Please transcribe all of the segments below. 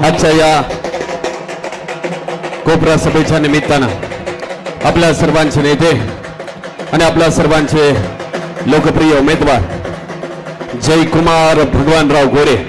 आजच्या या कोपरा सभेच्या निमित्तानं आपल्या सर्वांचे नेते आणि आपल्या सर्वांचे लोकप्रिय उमेदवार जयकुमार भगवानराव गोरे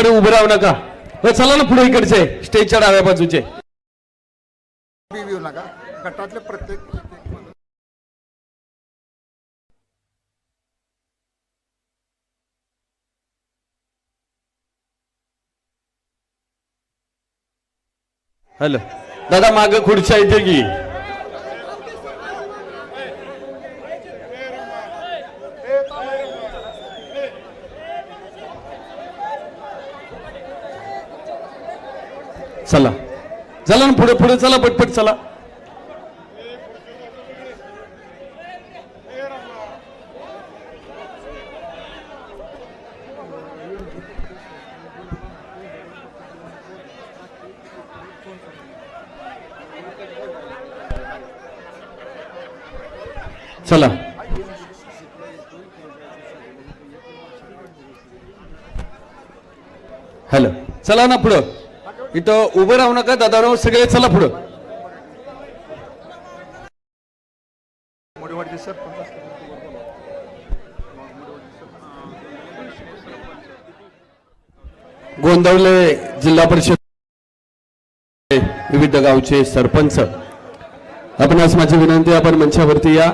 उभं राहू नका. चला ना पुढे इकडचे स्टेजच्या डाव्या बाजूचे नका गटातले प्रत्येक हॅलो दादा माग खुर्च्या इथे की चला चला ना पुढे पुढे चला पटपट चला. चला हॅलो चला ना पुढं इथं उभं राहू नका दादा सगळे चला पुढं. गोंदवले जिल्हा परिषद विविध गावचे सरपंच आपणास माझी विनंती आपण मंचावरती या.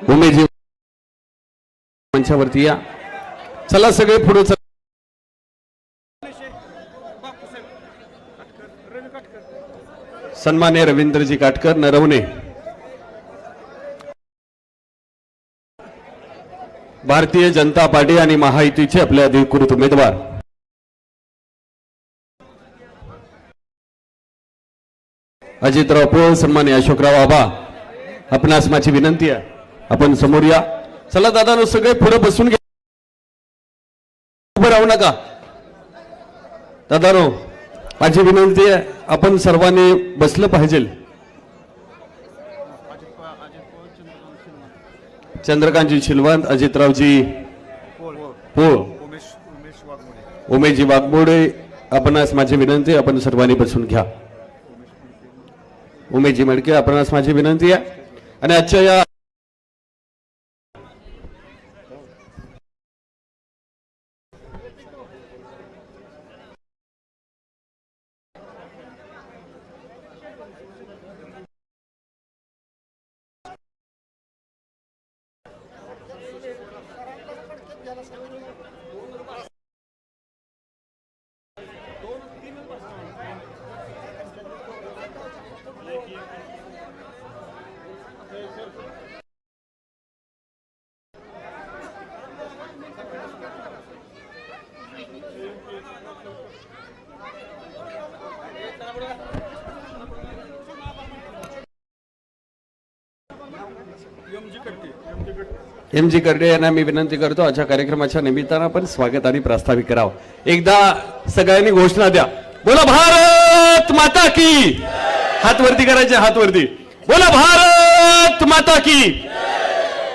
उमेजी मंचावरती या. चला सगळे पुढे चला. सन्मान्य रवींद्रजी काटकर नरवणे भारतीय जनता पार्टी आणि महायुतीचे आपले अधिकृत उमेदवार अजितराव पोळ सन्मान्य अशोकराव आबा आपणास माझी विनंती आहे आपण समोर या. चला दादा सगळे पुढे बसून घ्या. उभं राहू नका दादा माझी विनंती आहे आपण सर्वांनी बसलं पाहिजे. चंद्रकांतजी शिलवंत अजितरावजी पोळ उमेशजी वाघमोडे आपणास माझी विनंती आपण सर्वांनी बसून घ्या. उमेशजी मडके आपणास माझी विनंती आहे. आणि आजच्या या एमजी कर्डे यांना मी विनंती करतो आजच्या कार्यक्रमाच्या निमित्तानं आपण स्वागत आणि प्रास्ताविक करावं. एकदा सगळ्यांनी घोषणा द्या. बोला भारत माता की. हात वरती करायचे हात वरती. बोला भारत माता की.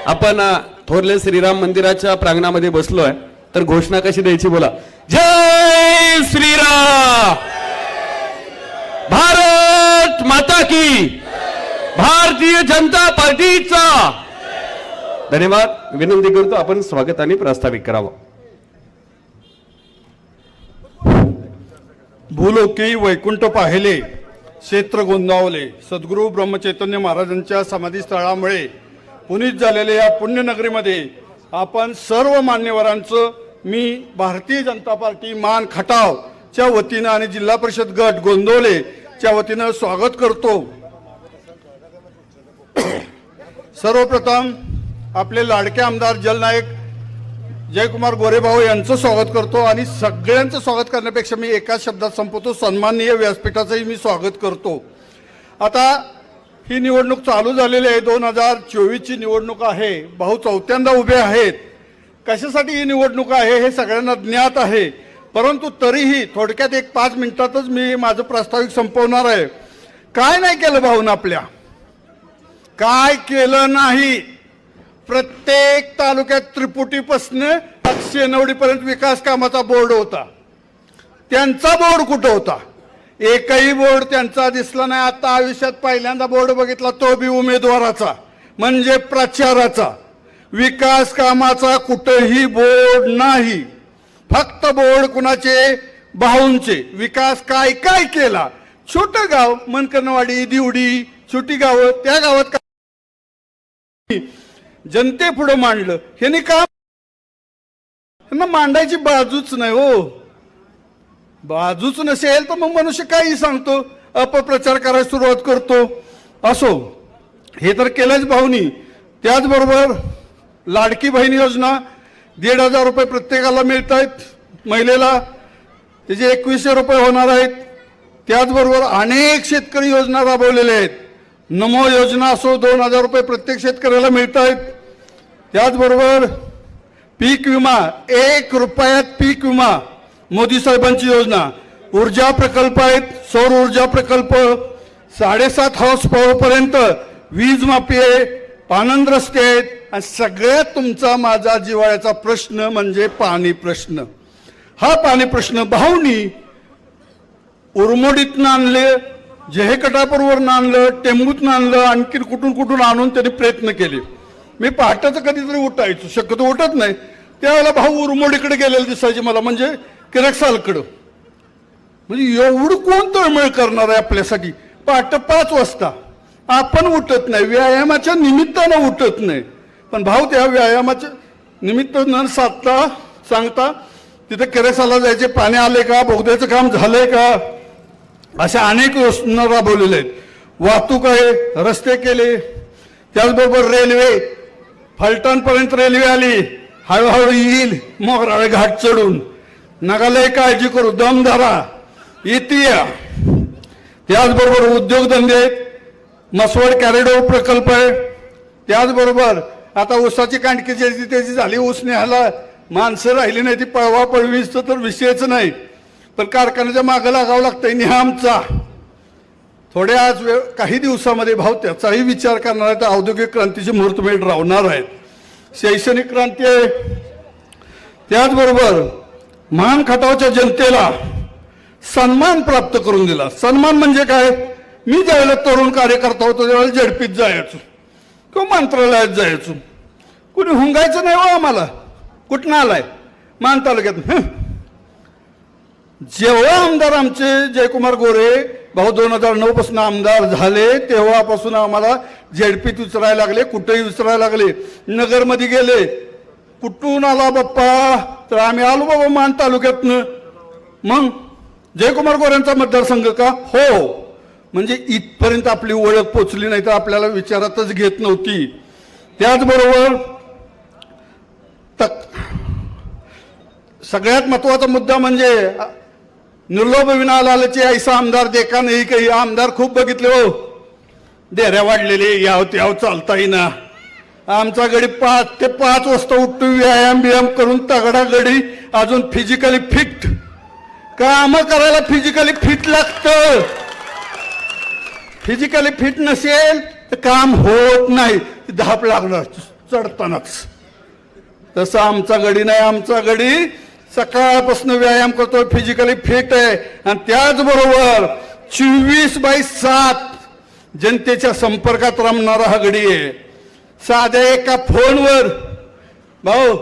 आपण थोरले श्रीराम मंदिराच्या प्रांगणामध्ये बसलोय तर घोषणा कशी द्यायची बोला. जय श्रीराम. भारत माता की. भारतीय जनता पार्टीचा धन्यवाद. विनंती करतो आपण स्वागत आणि प्रास्ताविक करावं. भूलोकी वैकुंठ पाहिले क्षेत्र गोंदावले. सद्गुरू ब्रह्मचैतन्य महाराजांच्या समाधी स्थळामुळे पुनीत झालेल्या या पुण्यनगरीमध्ये आपण सर्व मान्यवरांचं मी भारतीय जनता पार्टी मान खटावच्या वतीनं आणि जिल्हा परिषद गट गोंदवलेच्या वतीनं स्वागत करतो। सर्वप्रथम आपले लाडके आमदार जलनायक जयकुमार गोरेभाऊ यांचं स्वागत करतो आणि सगळ्यांचं स्वागत करण्यापेक्षा मी एका शब्दात संपवतो, सन्माननीय व्यासपीठाचंही मी स्वागत करतो। आता ही निवडणूक चालू झालेली आहे, 2024ची निवडणूक आहे। भाऊ चौथ्यांदा उभे आहेत। कशासाठी ही निवडणूक आहे हे सगळ्यांना ज्ञात आहे, परंतु तरीही थोडक्यात एक 5 मिनिटातच मी माझं प्रास्ताविक संपवणार आहे। काय नाही केलं भाऊन आपल्या, काय केलं नाही। प्रत्येक तालुक्यात त्रिपुटीपासून शेनवडीपर्यंत विकास कामाचा बोर्ड होता, त्यांचा बोर्ड कुठं होता? एकही बोर्ड त्यांचा दिसला नाही। आता आयुष्यात पहिल्यांदा बोर्ड बघितला, तो बी उमेदवाराचा, म्हणजे प्रचाराचा। विकास कामाचा कुठेही बोर्ड नाही, फक्त बोर्ड कुणाचे? भाऊंचे। विकास काय काय केला? छोटं गाव मनकरवाडी, दिवडी, छोटी गावं, त्या गावात जनतेपुढे मांडलं। ह्यांनी काम, ह्यांना मांडायची बाजूच नाही हो। बाजूच नसेल तर मग मनुष्य काही सांगतो, अपप्रचार करायला सुरुवात करतो। असो, हे तर केलंच भाऊनी। त्याचबरोबर लाडकी बहीण योजना 1,500 रुपये प्रत्येकाला मिळत आहेत, महिलेला त्याचे 2100 रुपये होणार आहेत। त्याचबरोबर अनेक शेतकरी योजना राबवलेल्या आहेत। नमो योजना असो, 2,000 रुपये प्रत्येक शेतकऱ्याला मिळत आहेत। त्याचबरोबर पीक विमा, 1 रुपयात पीक विमा, मोदी साहेबांची योजना। ऊर्जा प्रकल्प आहेत, सौर ऊर्जा प्रकल्प, 7.5 हॉर्स पॉवर पर्यंत वीज माफी आहे, पाणंद रस्ते आहेत। आणि सगळ्यात तुमचा माझा जिव्हाळ्याचा प्रश्न म्हणजे पाणी प्रश्न। हा पाणी प्रश्न भाऊनी उरमोडीतनं आणले, जहेकटापूरवरनं आणलं, टेंबूतनं आणलं, आणखी कुठून कुठून आणून त्यांनी प्रयत्न केले। मी पहाटेचं कधीतरी उठायचो, शक्यतो उठत नाही, त्यावेळेला भाऊ उरमोडीकडे गेलेले दिसायचे मला, म्हणजे किरकसालकडं। म्हणजे एवढं कोण तळमळ करणार आहे आपल्यासाठी? पहाटे 5 वाजता आपण उठत नाही, व्यायामाच्या निमित्तानं उठत नाही, पण भाऊ त्या व्यायामाच्या निमित्त न साधता सांगता तिथे किरकसाला जायचे, पाणी आले का, बोगद्याचं काम झालंय का, अशा अनेक योजना राबवलेल्या आहेत। वाहतूक आहे, रस्ते केले। त्याचबरोबर रेल्वे, फलटणपर्यंत रेल्वे आली, हळूहळू येईल मोगराळे घाट चढून। नगालय काळजी करू, दम धरा, येते। त्याचबरोबर उद्योगधंदे आहेत, मसवड कॅरिडोर प्रकल्प आहे। त्याचबरोबर आता ऊसाची कांडकी जी त्याची झाली, ऊस न्यायला माणसं राहिली नाही, ती पळवा पळवीचं तर विषयच नाही, पण कारखान्याच्या मागं लागावं लागतंय निहामचा। थोड्या आज काही दिवसामध्ये भाऊ त्याचाही विचार करणार आहे, तर औद्योगिक क्रांतीची मुहूर्तमेढ राहणार आहेत, शैक्षणिक क्रांती आहे। त्याचबरोबर मान खटावच्या जनतेला सन्मान प्राप्त करून दिला। सन्मान म्हणजे काय? मी ज्यावेळेला तरुण कार्यकर्ता होतो त्यावेळेला झडपीत जायचो किंवा मंत्रालयात जायचो, कुणी हुंगायचं नाही हो आम्हाला। कुठनं आलाय? मान तालुक्यात। जेव्हा आमदार आमचे जयकुमार गोरे भाऊ 2009 पासून आमदार झाले, तेव्हापासून आम्हाला झेडपीत विचारायला लागले, कुठेही विचारायला लागले। नगरमध्ये गेले, कुठून आला बाप्पा? तर आम्ही आलो बाबा मान तालुक्यातनं। मग जयकुमार गोरेंचा मतदारसंघ का? हो। म्हणजे इथपर्यंत आपली ओळख पोचली नाही तर आपल्याला विचारातच घेत नव्हती। त्याचबरोबर सगळ्यात महत्वाचा मुद्दा म्हणजे निर्लोभ विना लालची ऐसा आमदार देखा नाही। काही आमदार खूप बघितले हो, डेऱ्या वाढलेले, याव त्याव चालता येईना। आमचा गडी 5 ते 5 वाजता उठतो, व्यायाम बियाम करून तगडा गडी, अजून फिजिकली फिट। काम करायला फिजिकली फिट लागतं, फिजिकली फिट नसेल तर काम होत नाही, धाप लागणार चढतानाच। तसं आमचा गडी नाही, आमचा गडी सकाळपासून व्यायाम करतो, फिजिकली फिट आहे। आणि त्याचबरोबर 24/7 जनतेच्या संपर्कात रमणारा हा गडी आहे। साध्या एका फोनवर भाऊ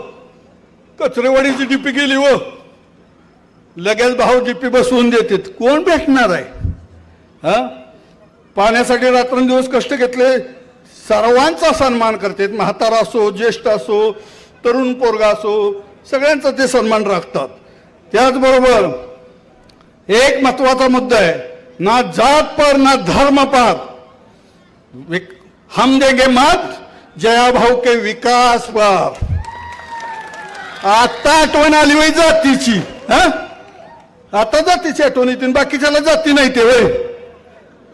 कचरेवाडीची डीपी गेली हो, लगेच भाऊ डीपी बसवून देतात। कोण भेटणार आहे? हा, पाण्यासाठी रात्रंदिवस कष्ट घेतले, सर्वांचा सन्मान करतात, म्हातारा असो, ज्येष्ठ असो, तरुण पोरगा असो, सगळ्यांचा ते सन्मान राखतात. त्याचबरोबर एक महत्वाचा मुद्दा आहे, ना जात पर ना धर्म पर हम देंगे मत जया भाऊ के विकास पर. आता आठवण आली वय जातीची, आता जातीची आठवण येते, बाकीच्याला जाती नाही ते वय.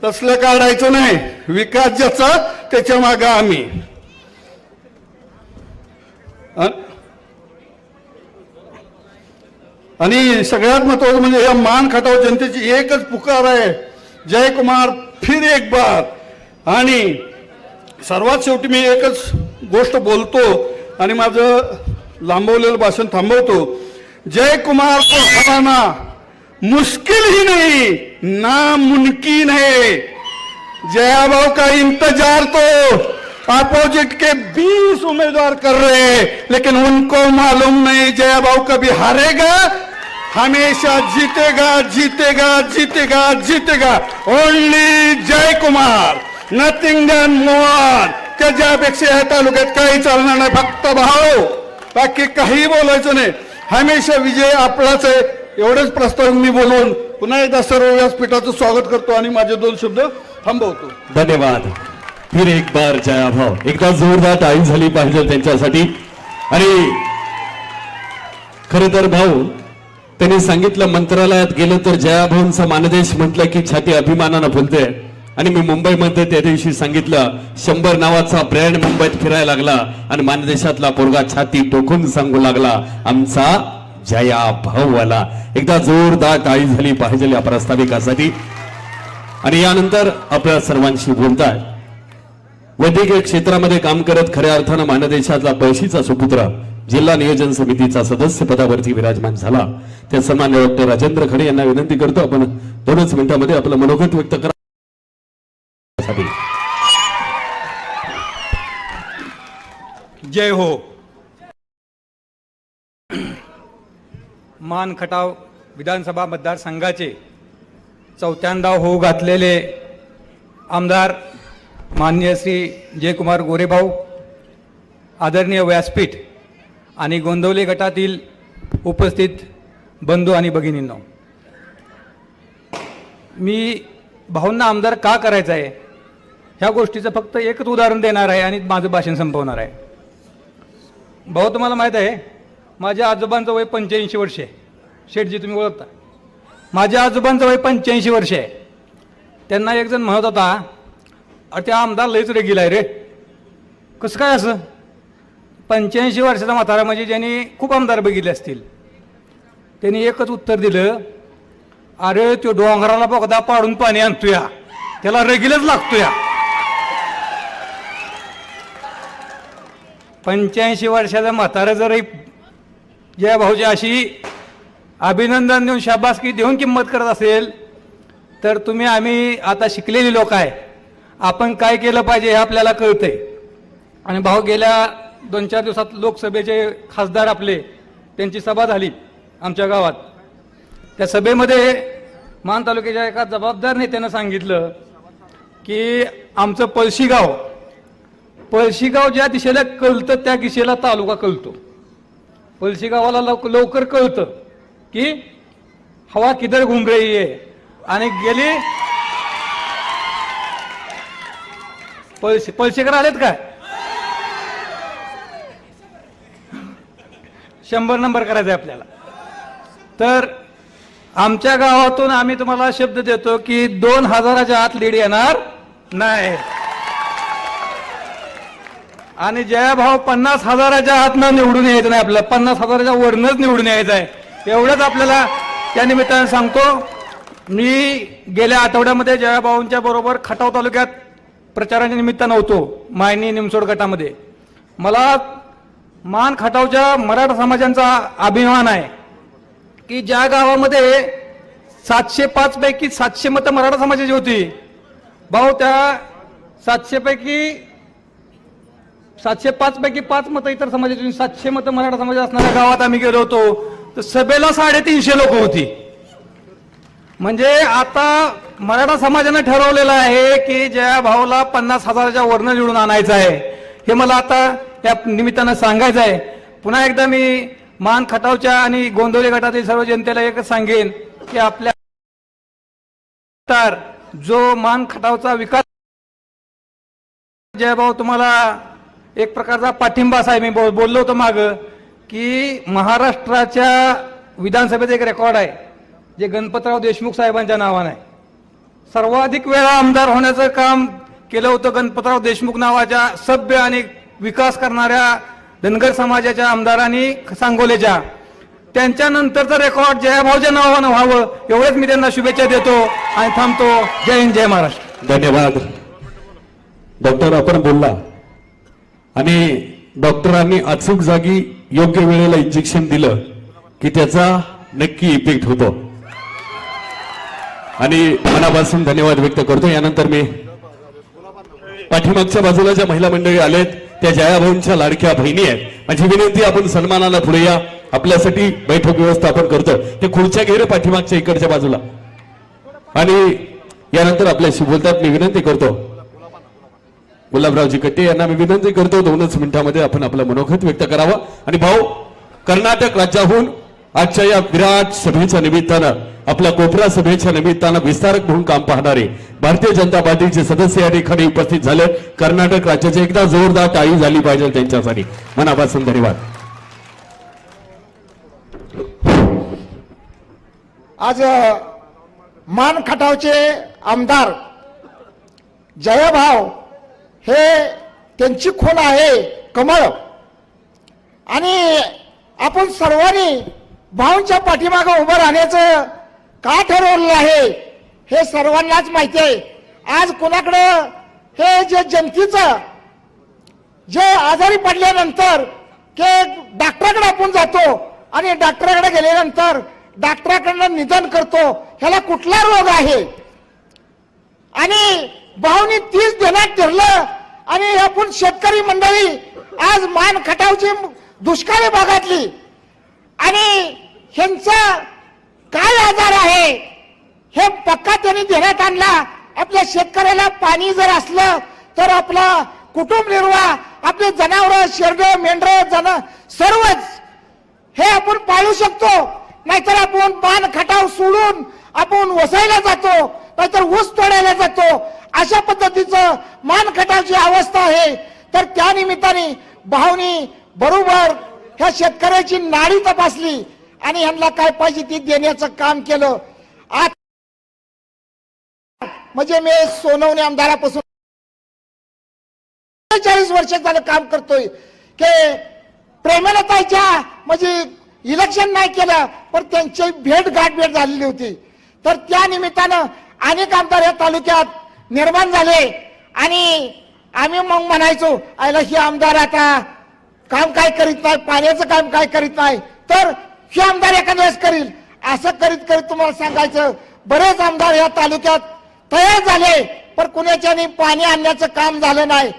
तसलं काढायचं नाही. विकास ज्याचा त्याच्या मागे आम्ही. आणि सगळ्यात महत्वाचं म्हणजे या मान खटाव जनतेची एकच पुकार आहे, जयकुमार फिर एक बार. आणि सर्वात शेवटी मी एकच गोष्ट बोलतो आणि माझं लांबवलेलं भाषण थांबवतो. जयकुमार को हराना मुश्किल ही नहीं, नामुमकिन है. जया भाव का इंतजार तो अपोजिट के 20 उम्मीदवार कर रहे हैं, लेकिन उनको मालूम नहीं जया भाव कभी हारेगा, हमेशा जीतेगा, जीतेगा, जीतेगा, जीतेगा. Only Jai Kumar, nothing and more. त्याच्यापेक्षा या तालुक्यात काही चालणार नाही. फक्त भाऊ, बाकी काही बोलायचं नाही. हमेशा विजय आपलाच आहे. एवढेच प्रस्ताव मी बोलून पुन्हा एकदा सर्व व्यासपीठाचं स्वागत करतो आणि माझे 2 शब्द थांबवतो. धन्यवाद. फिर एक बार जया भाऊ. एकदा जोरदार टाळी झाली पाहिजे त्यांच्यासाठी. आणि खर तर भाऊ त्यांनी सांगितलं, मंत्रालयात गेलं तर जया भाऊंचा मानदेश म्हटलं की छाती अभिमानानं फुलते. आणि मी मुंबईमध्ये त्या दिवशी सांगितलं, 100 नावाचा ब्रँड मुंबईत फिरायला लागला आणि मानदेशातला पोरगा छाती टोकून सांगू लागला, आमचा जया भाऊ आला. एकदा जोरदार टाळी झाली पाहिजे या प्रास्ताविकासाठी. आणि यानंतर आपल्या सर्वांशी बोलताय, वैद्यकीय क्षेत्रामध्ये काम करत खऱ्या अर्थानं मानदेशातला पळशीचा सुपुत्र जिल्हा नियोजन समितीचा सदस्य पदावरती विराजमान झाला, त्या सन्माननीय डॉक्टर राजेंद्र खडे यांना विनंती करतो, आपण 2च मिनिटांमध्ये आपलं मनोगत व्यक्त करा. जय हो. मान खटाव विधानसभा मतदारसंघाचे 4थ्यांदा होऊ घातलेले आमदार माननीय श्री जयकुमार गोरेभाऊ, आदरणीय व्यासपीठ आणि गोंदवले गटातील उपस्थित बंधू आणि भगिनींनो, मी भाऊंना आमदार का करायचा आहे ह्या गोष्टीचं फक्त एकच उदाहरण देणार आहे आणि माझं भाषण संपवणार आहे. भाऊ, तुम्हाला माहीत आहे, माझ्या आजोबांचं वय 85 वर्ष आहे. शेठजी तुम्ही ओळखता. माझ्या आजोबांचं वय 85 वर्ष आहे. त्यांना एक जण म्हणत होता, त्या आमदार लयच रेगील आहे रे. कसं काय असं? 85 वर्षाचा म्हातारा म्हणजे ज्यांनी खूप आमदार बघितले असतील. त्यांनी एकच उत्तर दिलं, अरे तो डोंगराला बोगदा पाडून पाणी आणतोया, त्याला रेगीलच लागतोया. 85 वर्षाचा म्हातारा जर जया भाऊची अशी अभिनंदन देऊन शाबासकी देऊन किंमत करत असेल तर तुम्ही आम्ही आता शिकलेली लोक आहे, आपण काय केलं पाहिजे हे आपल्याला कळतंय. आणि भाऊ गेल्या 2-4 दिवसात लोकसभेचे खासदार आपले त्यांची सभा झाली आमच्या गावात. त्या सभेमध्ये मान तालुक्याच्या एका जबाबदार नेत्यानं सांगितलं की आमचं पळशी गाव ज्या दिशेला कळतं त्या दिशेला तालुका कळतो. पळशी गावाला लवकर कळतं की हवा किधर घूम रही है. आणि गेली पळशीकर आलेत काय? 100 नंबर करायचा आहे आपल्याला. तर आमच्या गावातून आम्ही तुम्हाला शब्द देतो की 2000च्या आत लीड येणार नाही. आणि जया भाऊ 50,000च्या आत न निवडून यायचं नाही, आपल्याला 50,000च्या वरनच निवडून यायचं आहे. एवढंच आपल्याला त्या निमित्तानं सांगतो. मी गेल्या आठवड्यामध्ये जया भाऊंच्या बरोबर खटाव तालुक्यात प्रचाराच्या निमित्तानं होतो, मायनी निमसोड गटामध्ये. मला मान खटावच्या मराठा समाजाचा अभिमान आहे की ज्या गावामध्ये 705 पैकी 700 मतं मराठा समाजाची होती, भाऊ त्या 705 पैकी 5 मतं इतर समाजाची, 700 मतं मराठा समाज असणाऱ्या गावात आम्ही गेलो होतो. तर सभेला 350 लोक होती. म्हणजे आता मराठा समाजाने ठरवलेलं आहे की जया भाऊला 50,000च्या वरनं निवडून आणायचं आहे. हे मला आता या निमित्तानं सांगायचं आहे. पुन्हा एकदा मी मान खटावच्या आणि गोंदवले गटातील सर्व जनतेला एकच सांगेन की आपल्या तर जो मान खटावचा विकास जयभाऊ तुम्हाला एक प्रकारचा पाठिंबा आहे. मी बोललो होतो माग की महाराष्ट्राच्या विधानसभेचं एक रेकॉर्ड आहे जे गणपतराव देशमुख साहेबांच्या नावानं आहे. सर्वाधिक वेळा आमदार होण्याचं काम केलं होतं गणपतराव देशमुख नावाच्या सभ्य आणि विकास करणाऱ्या धनगर समाजाच्या आमदारांनी सांगोलेच्या. त्यांच्यानंतरचं रेकॉर्ड जयाभाऊच्या नावानं व्हावं एवढेच मी त्यांना शुभेच्छा देतो आणि थांबतो. जय हिंद, जय महाराष्ट्र. धन्यवाद. डॉक्टर आपण बोलला आणि डॉक्टरांनी अचूक जागी योग्य वेळेला इंजेक्शन दिलं की त्याचा नक्की इफेक्ट होतो आणि मनापासून धन्यवाद व्यक्त करतो. यानंतर मी पाठीमागच्या बाजूला ज्या महिला मंडळी आलेत त्या जयाभाऊंच्या लाडक्या बहिणी आहेत. माझी विनंती आपण सन्मानाला पुढे या. आपल्यासाठी बैठक व्यवस्थापन करतो ते खुर्च्या घेरे पाठीमागच्या इकडच्या बाजूला आणि यानंतर आपल्याशी बोलतात. मी विनंती करतो गुलाबरावजी कट्टे यांना मी विनंती करतो 2च मिनिटांमध्ये आपण आपलं मनोगत व्यक्त करावं. आणि भाऊ कर्नाटक राज्याहून आजच्या या विराट सभेच्या निमित्तानं आपल्या कोपरा सभेच्या निमित्तानं विस्तारक म्हणून काम पाहणारे भारतीय जनता पार्टीचे सदस्य या ठिकाणी उपस्थित झाले. कर्नाटक राज्याची एकदा जोरदार टाळी झाली पाहिजे त्यांच्यासाठी. मनापासून धन्यवाद. आज मान खटावचे आमदार जयभाऊ हे त्यांची खूण आहे कमळ आणि आपण सर्वांनी भाऊंच्या पाठीमागे उभं राहण्याचं का ठरवलेलं आहे हे सर्वांनाच माहिती आहे. आज कोणाकडं हे जे जनतेचं जे आजारी पडल्यानंतर के डॉक्टरकडे आपण जातो आणि डॉक्टरकडे गेल्यानंतर डॉक्टराकडनं निधन करतो. ह्याला कुठला रोग आहे आणि भाऊनी 30 देण्यात ठरलं आणि आपण शेतकरी मंडळी आज मान खटावची दुष्काळी भागातली आणि ह्यांचा काय आजार आहे हे पक्का त्यांनी देण्यात आणला. आपल्या शेतकऱ्याला पाणी जर असलं तर आपला कुटुंब निर्वाह आपले जनावर शेरडं मेंढरं जन सर्वच हे आपण पाळू शकतो. नाहीतर आपण मान खटाव सोडून आपण वसायला जातो नाहीतर ऊस तोडायला जातो. अशा पद्धतीचं मान खटावची अवस्था आहे. तर त्या निमित्ताने भाऊनी बरोबर ह्या शेतकऱ्याची नाडी तपासली आणि ह्यांना काय पाहिजे ती देण्याचं काम केलं. आज म्हणजे मी सोनवणे आमदारापासून 40 वर्ष झालं काम करतोय की प्रेमलताच्या म्हणजे इलेक्शन नाही केलं पण त्यांची भेट झालेली होती. तर त्या निमित्तानं अनेक आमदार या तालुक्यात निर्माण झाले आणि आम्ही मग म्हणायचो आयला हे आमदार आता काम काय करीत नाही पाण्याचं काम काय करीत नाही तर हे आमदार एखाद्या वेळेस करील. असं करीत करीत तुम्हाला सांगायचं बरेच आमदार या तालुक्यात तयार झाले पण कुणाच्याने पाणी आणण्याचं काम झालं नाही.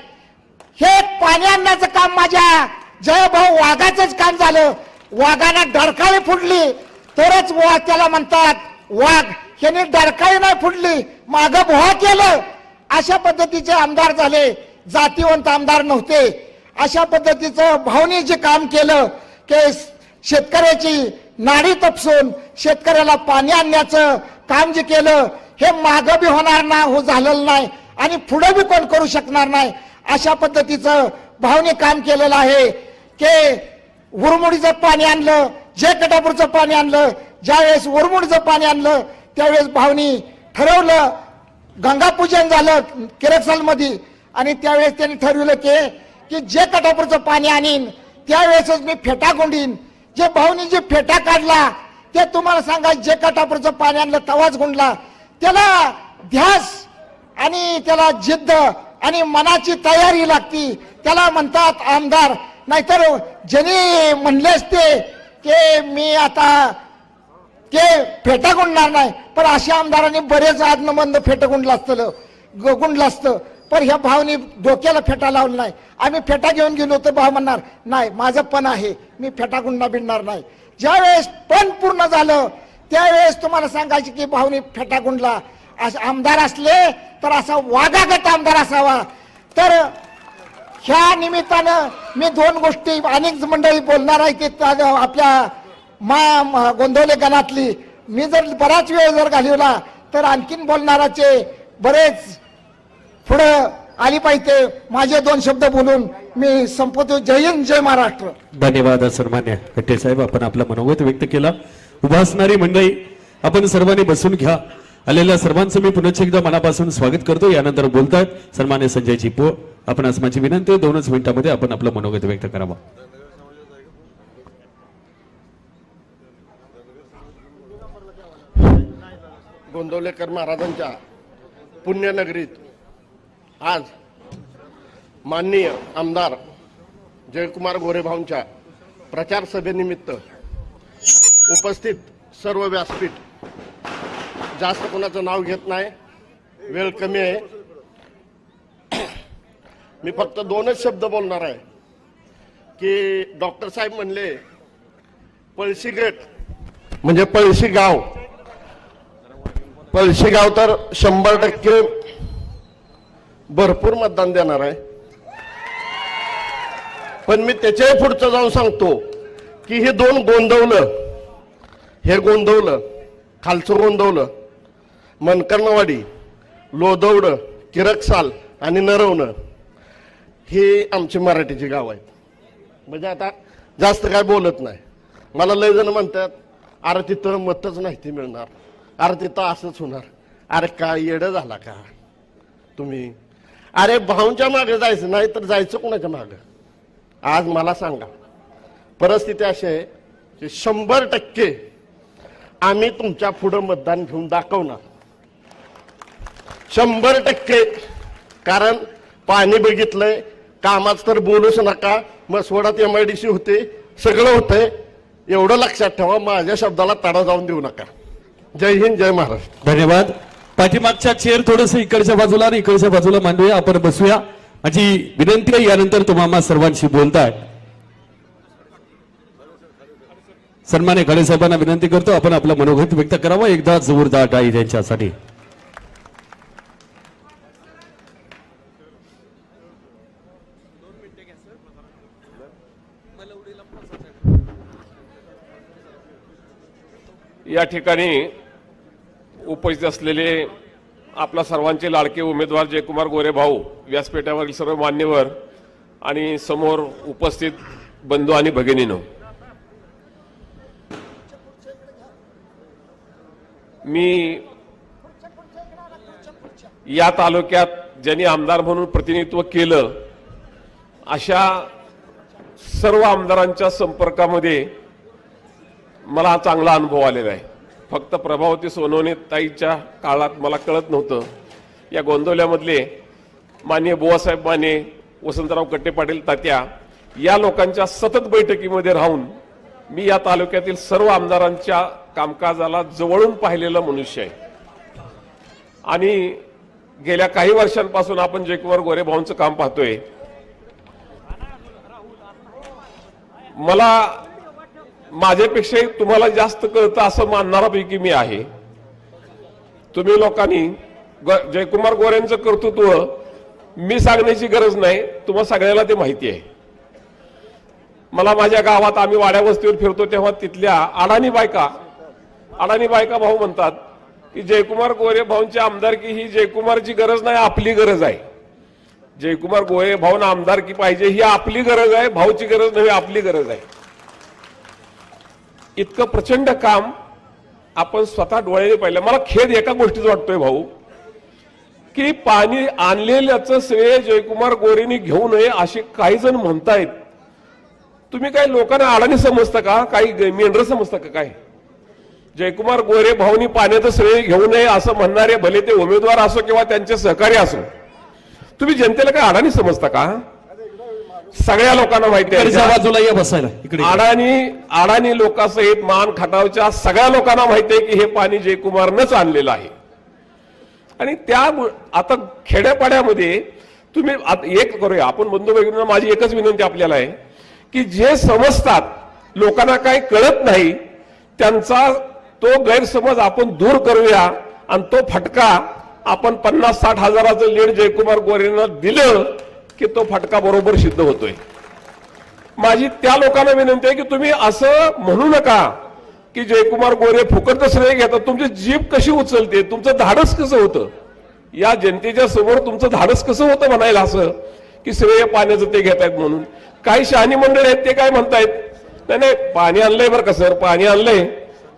हे पाणी आणण्याचं काम माझ्या जयभाऊ वाघाचंच काम झालं. वाघाला डरकाळी फुटली तरच त्याला म्हणतात वाघ. ह्याने डरकाळी नाही फुटली माग भोहा केलं. अशा पद्धतीचे आमदार झाले. जातीवंत आमदार नव्हते. अशा पद्धतीचं भाऊनी जे काम केलं की शेतकऱ्याची नाडी तपसून शेतकऱ्याला पाणी आणण्याचं काम जे केलं हे माग बी होणार ना हो झालेलं नाही आणि पुढे बी कोण करू शकणार नाही. अशा पद्धतीचं भाऊनी काम केलेलं आहे की उरमुडीचं पाणी आणलं जे कटापूरचं पाणी आणलं. ज्यावेळेस उरमुडीचं पाणी आणलं त्यावेळेस भाऊनी ठरवलं गंगापूजन झालं किरकसाल मध्ये आणि त्यावेळेस त्यांनी ठरवलं की जे कटापूरचं पाणी आणीन त्यावेळेसच मी फेटा गुंडीन. जे भाऊनी जे फेटा काढला ते तुम्हाला सांगा जे कटापूरचं पाणी आणलं तवाच गुंडला. त्याला ध्यास आणि त्याला जिद्द आणि मनाची तयारी लागती. त्याला म्हणतात आमदार. नाहीतर ज्यांनी म्हणले असते की मी आता ते फेटा गुंडणार नाही पण अशा आमदारांनी बरेच आदनमंद फेटा गुंडलं असतं पण ह्या भावनी डोक्याला फेटा लावला नाही. आम्ही फेटा घेऊन गेलो तर भाव म्हणणार नाही माझं पण आहे मी फेटा गुंडा बिडणार नाही. ज्यावेळेस पण पूर्ण झालं त्यावेळेस तुम्हाला सांगायचे की भावनी फेटा गुंडला आमदार असले तर असा वाघागत आमदार असावा. तर ह्या निमित्तानं मी दोन गोष्टी, अनेक मंडळी बोलणार आहे की आपल्या गोंदवले गणातली मी जर बराच वेळ जर घालवला तर आणखीन बोलणाराचे बरेच पुढं आली पाहिजे. माझे दोन शब्द बोलून मी संपवतो. जय हिंद, जय महाराष्ट्र. धन्यवाद सन्मान्य गट्टे साहेब, आपण आपलं मनोगत व्यक्त केला. उभासणारी मंडळी आपण सर्वांनी बसून घ्या. आलेल्या सर्वांचं मी पुन्हा एकदा मनापासून स्वागत करतो. यानंतर बोलतात सन्मान्य संजयजी पो. आपण आज माझी विनंती आहे 2च मिनिटांमध्ये आपण आपलं मनोगत व्यक्त करावं. गोंदवलेकर महाराजांच्या पुण्यनगरीत आज माननीय आमदार जयकुमार गोरेभाऊंच्या प्रचार सभेनिमित्त उपस्थित सर्व व्यासपीठ, जास्त कोणाचं नाव घेत नाही, वेळ कमी आहे. मी फक्त 2च शब्द बोलणार आहे की डॉक्टर साहेब म्हणले पळशी गेट म्हणजे पळशी गाव. पळशी गाव तर 100% भरपूर मतदान देणार आहे. पण मी त्याच्याही पुढचं जाऊन सांगतो की हे 2 गोंदवलं, हे गोंदवलं, खालचं गोंदवलं, मनकर्णवाडी, लोदवडं, किरकसाल आणि नरवणं हे आमची मराठीची गाव आहेत. म्हणजे आता जास्त काय बोलत नाही. मला लय जण म्हणतात अरे तिथं मतच नाही ती मिळणार, अरे तिथं असंच होणार. अरे काय येडं झाला का तुम्ही? अरे भाऊंच्या मागे जायचं नाही तर जायचं कोणाच्या मागे? आज मला सांगा, परिस्थिती अशी आहे की 100% आम्ही तुमच्या पुढं मतदान घेऊन दाखवणार. 100%. कारण पाणी बघितलंय, कामाच तर बोलूच नका. मसवडात MIDC होते, सगळं होतंय. एवढं लक्षात ठेवा, माझ्या शब्दाला तडा जाऊन देऊ नका. जय हिंद, जय महाराष्ट्र. धन्यवाद. पाठीमागच्या चेअर थोडस इकडच्या बाजूला आणि इकडच्या बाजूला मांडूया. आपण बसूया. माझी विनंती आहे, यानंतर तुम्हाला सर्वांशी बोलताय. सन्मान्य खडे साहेबांना विनंती करतो आपण आपलं मनोगत व्यक्त करावं. एकदा जोरदार टाळी त्यांच्यासाठी. या ठिकाणी उपस्थित असलेले आपला सर्वांचे लाडके उमेदवार जयकुमार गोरेभाऊ, व्यासपीठावरील सर्व मान्यवर आणि समोर उपस्थित बंधू आणि भगिनीनो, मी या तालुक्यात ज्यांनी आमदार म्हणून प्रतिनिधित्व केलं अशा सर्व आमदारांच्या संपर्कामध्ये मला चांगला अनुभव आलेला आहे. फक्त प्रभावती सोनवणे ताईच्या काळात मला कळत नव्हतं. या गोंदवल्यामधले माननीय बुवासाहेब माने, वसंतराव कट्टे पाटील तात्या या लोकांच्या सतत बैठकीमध्ये राहून मी या तालुक्यातील सर्व आमदारांच्या कामकाजाला जवळून पाहिलेला मनुष्य आहे. आणि गेल्या काही वर्षांपासून आपण जयकुमार गोरेभाऊंचं काम पाहतोय. मला माझ्यापेक्षा तुम्हाला जास्त कळतं असं मानणारापैकी मी आहे. तुम्ही लोकांनी जयकुमार गोरेंचं कर्तृत्व मी सांगण्याची गरज नाही, तुम्हाला सगळ्याला ते माहिती आहे. मला माझ्या गावात आम्ही वाड्या वस्तीवर फिरतो तेव्हा तिथल्या अडाणी बायका भाऊ म्हणतात की जयकुमार गोरे भाऊंची आमदारकी ही जयकुमारची गरज नाही, आपली गरज आहे. जयकुमार गोरे भाऊंना आमदारकी पाहिजे ही आपली गरज आहे, भाऊची गरज नाही, आपली गरज आहे. इतकं प्रचंड काम आपण स्वतः डोळ्याने पाहिलं. मला खेद एका गोष्टीचा वाटतोय भाऊ, की पाणी आणलेल्याचं श्रेय जयकुमार गोरेंनी घेऊ नये असे काही जण म्हणतायत. तुम्ही काय लोकांना अडाणी समजता का? काही मेंढर समजता का? काय जयकुमार गोरे भाऊनी पाण्याचं श्रेय घेऊ नये असं म्हणणारे भले ते उमेदवार असो किंवा त्यांचे सहकारी असो, तुम्ही जनतेला काय अडाणी समजता का? सगळ्या लोकांना माहिती आहे. बाजूला या बसायला इकडे. अडाणी लोकांसहित मान खटावच्या सगळ्या लोकांना माहिती आहे की हे पाणी जयकुमारनंच आणलेलं आहे. आणि त्या आता खेड्यापाड्यामध्ये तुम्ही एक करूया आपण बंधू भगिनींना, माझी एकच विनंती आपल्याला आहे की जे समजतात, लोकांना काही कळत नाही, त्यांचा तो गैरसमज आपण दूर करूया आणि तो फटका आपण 50-60 हजाराचं लीड जयकुमार गोरेंना दिलं की तो फटका बरोबर सिद्ध होतोय. माझी त्या लोकांना विनंती आहे की तुम्ही असं म्हणू नका की जयकुमार गोरे फुकट श्रेय घेतात. तुमची जीभ कशी उचलते, तुमचं धाडस कसं होतं, या जनतेच्या समोर तुमचं धाडस कसं होतं म्हणायला असं की श्रेय पाण्याचं ते घेत आहेत म्हणून. काही शहाणी मंडळी आहेत ते काय म्हणतायत, नाही नाही पाणी आणलंय बरं का सर, पाणी आणलंय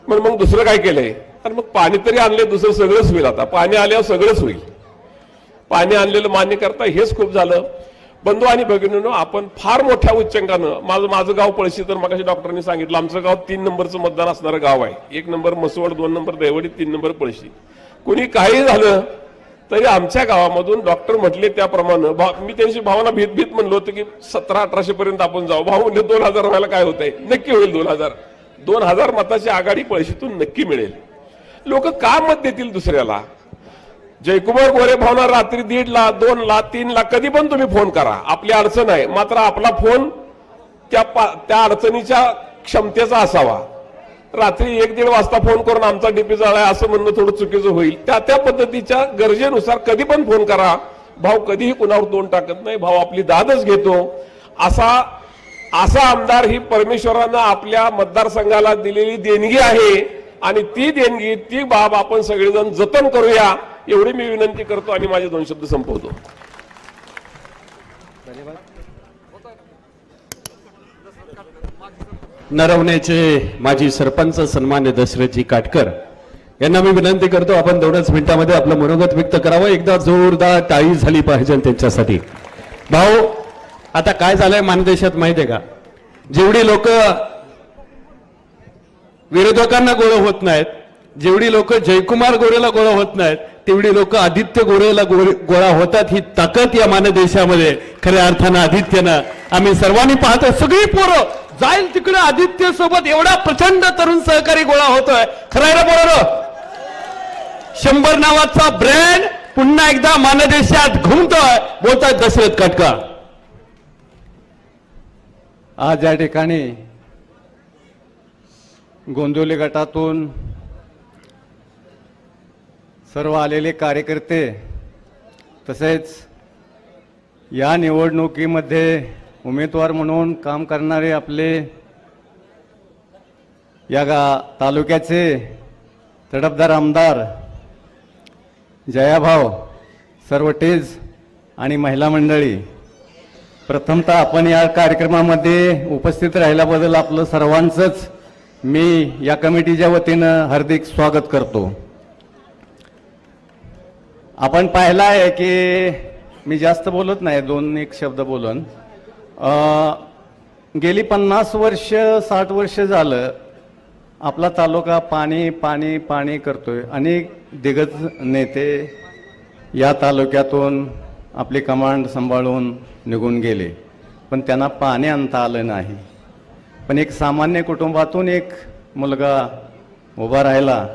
पण मग दुसरं काय केलंय, आणि मग पाणी तरी आणलंय दुसरं सगळंच होईल. आता पाणी आल्यावर सगळंच होईल. पाणी आणलेलं मान्य करता हेच खूप झालं. बंधू आणि भगिनींनो, आपण फार मोठ्या उच्चांकानं, माझं गाव पळशी, तर मगाशी डॉक्टरांनी सांगितलं आमचं गाव 3 नंबरचं मतदान असणारं गाव आहे. 1 number Mhaswad, 2 number Daivadi, 3 number Palshi. कोणी काही झालं तरी आमच्या गावामधून डॉक्टर म्हटले त्याप्रमाणे, मी त्यांची भावना भीत म्हणलो होतं की 1700-1800 पर्यंत आपण जाऊ. भाऊ म्हणजे 2000 व्हायला काय होतंय, नक्की होईल 2000 मताची आघाडी पळशीतून नक्की मिळेल. लोक का मत देतील दुसऱ्याला. जयकुमार गोरे भावना रात्री 1.5 लाख, 2 लाख, 3 लाख कधी पण तुम्ही फोन करा, आपली अडचण आहे, मात्र आपला फोन त्या अडचणीच्या क्षमतेचा असावा. रात्री 1-1.5 वाजता फोन करून आमचा डीपी जळाय असं म्हणणं थोडं चुकीचं होईल. त्या पद्धतीच्या गरजेनुसार कधी पण फोन करा. भाऊ कधीही कुणावर तोंड टाकत नाही, भाऊ आपली दादच घेतो. असा आमदार ही परमेश्वरानं आपल्या मतदारसंघाला दिलेली देणगी आहे आणि ती देणगी, ती बाब आपण सगळेजण जतन करूया एवढी मी विनंती करतो आणि माझे 2 शब्द संपवतो. नरवण्याचे माजी सरपंच सन्मान्य दशरथजी काटकर यांना मी विनंती करतो आपण 2च मिनिटांमध्ये आपलं मनोगत व्यक्त करावं. एकदा जोरदार टाळी झाली पाहिजे त्यांच्यासाठी. भाऊ आता काय झालंय मानदेशात माहितीये का, जेवढी लोक विरोधकांना गोळा होत नाहीत, जेवढी लोक जयकुमार गोरेला गोळा होत नाहीत, तेवढी लोक आदित्य गोरेला गोळा होतात. ही ताकद या मानदेशामध्ये खऱ्या अर्थानं आदित्यनं आम्ही सर्वांनी पाहतो. सगळी पोरं जाईल तिकडे आदित्य सोबत एवढा प्रचंड तरुण सहकारी गोळा होतोय. खरायला बरोबर 100 नावाचा ब्रँड पुन्हा एकदा मानदेशात घुमतोय. बोलताय दशरथ काटकर. आज या ठिकाणी गोंदिवली गटातून सर्व आलेले कार्यकर्ते तसेच या निवडणुकीमध्ये उमेदवार म्हणून काम करणारे आपले या तालुक्याचे तडफदार आमदार जयाभाऊ, सर्व टेज आणि महिला मंडळी, प्रथमतः आपण या कार्यक्रमामध्ये उपस्थित राहिल्याबद्दल आपलं सर्वांचंच मी या कमिटीच्या वतीनं हार्दिक स्वागत करतो. आपण पाहिलं आहे की मी जास्त बोलत नाही, 2-1 शब्द बोलून. गेली 50 वर्ष 60 वर्ष झालं आपला तालुका पाणी पाणी पाणी करतोय. अनेक दिग्गज नेते या तालुक्यातून आपली कमांड सांभाळून निघून गेले, पण त्यांना पाणी आणता आलं नाही. पण एक सामान्य कुटुंबातून एक मुलगा उभा राहिला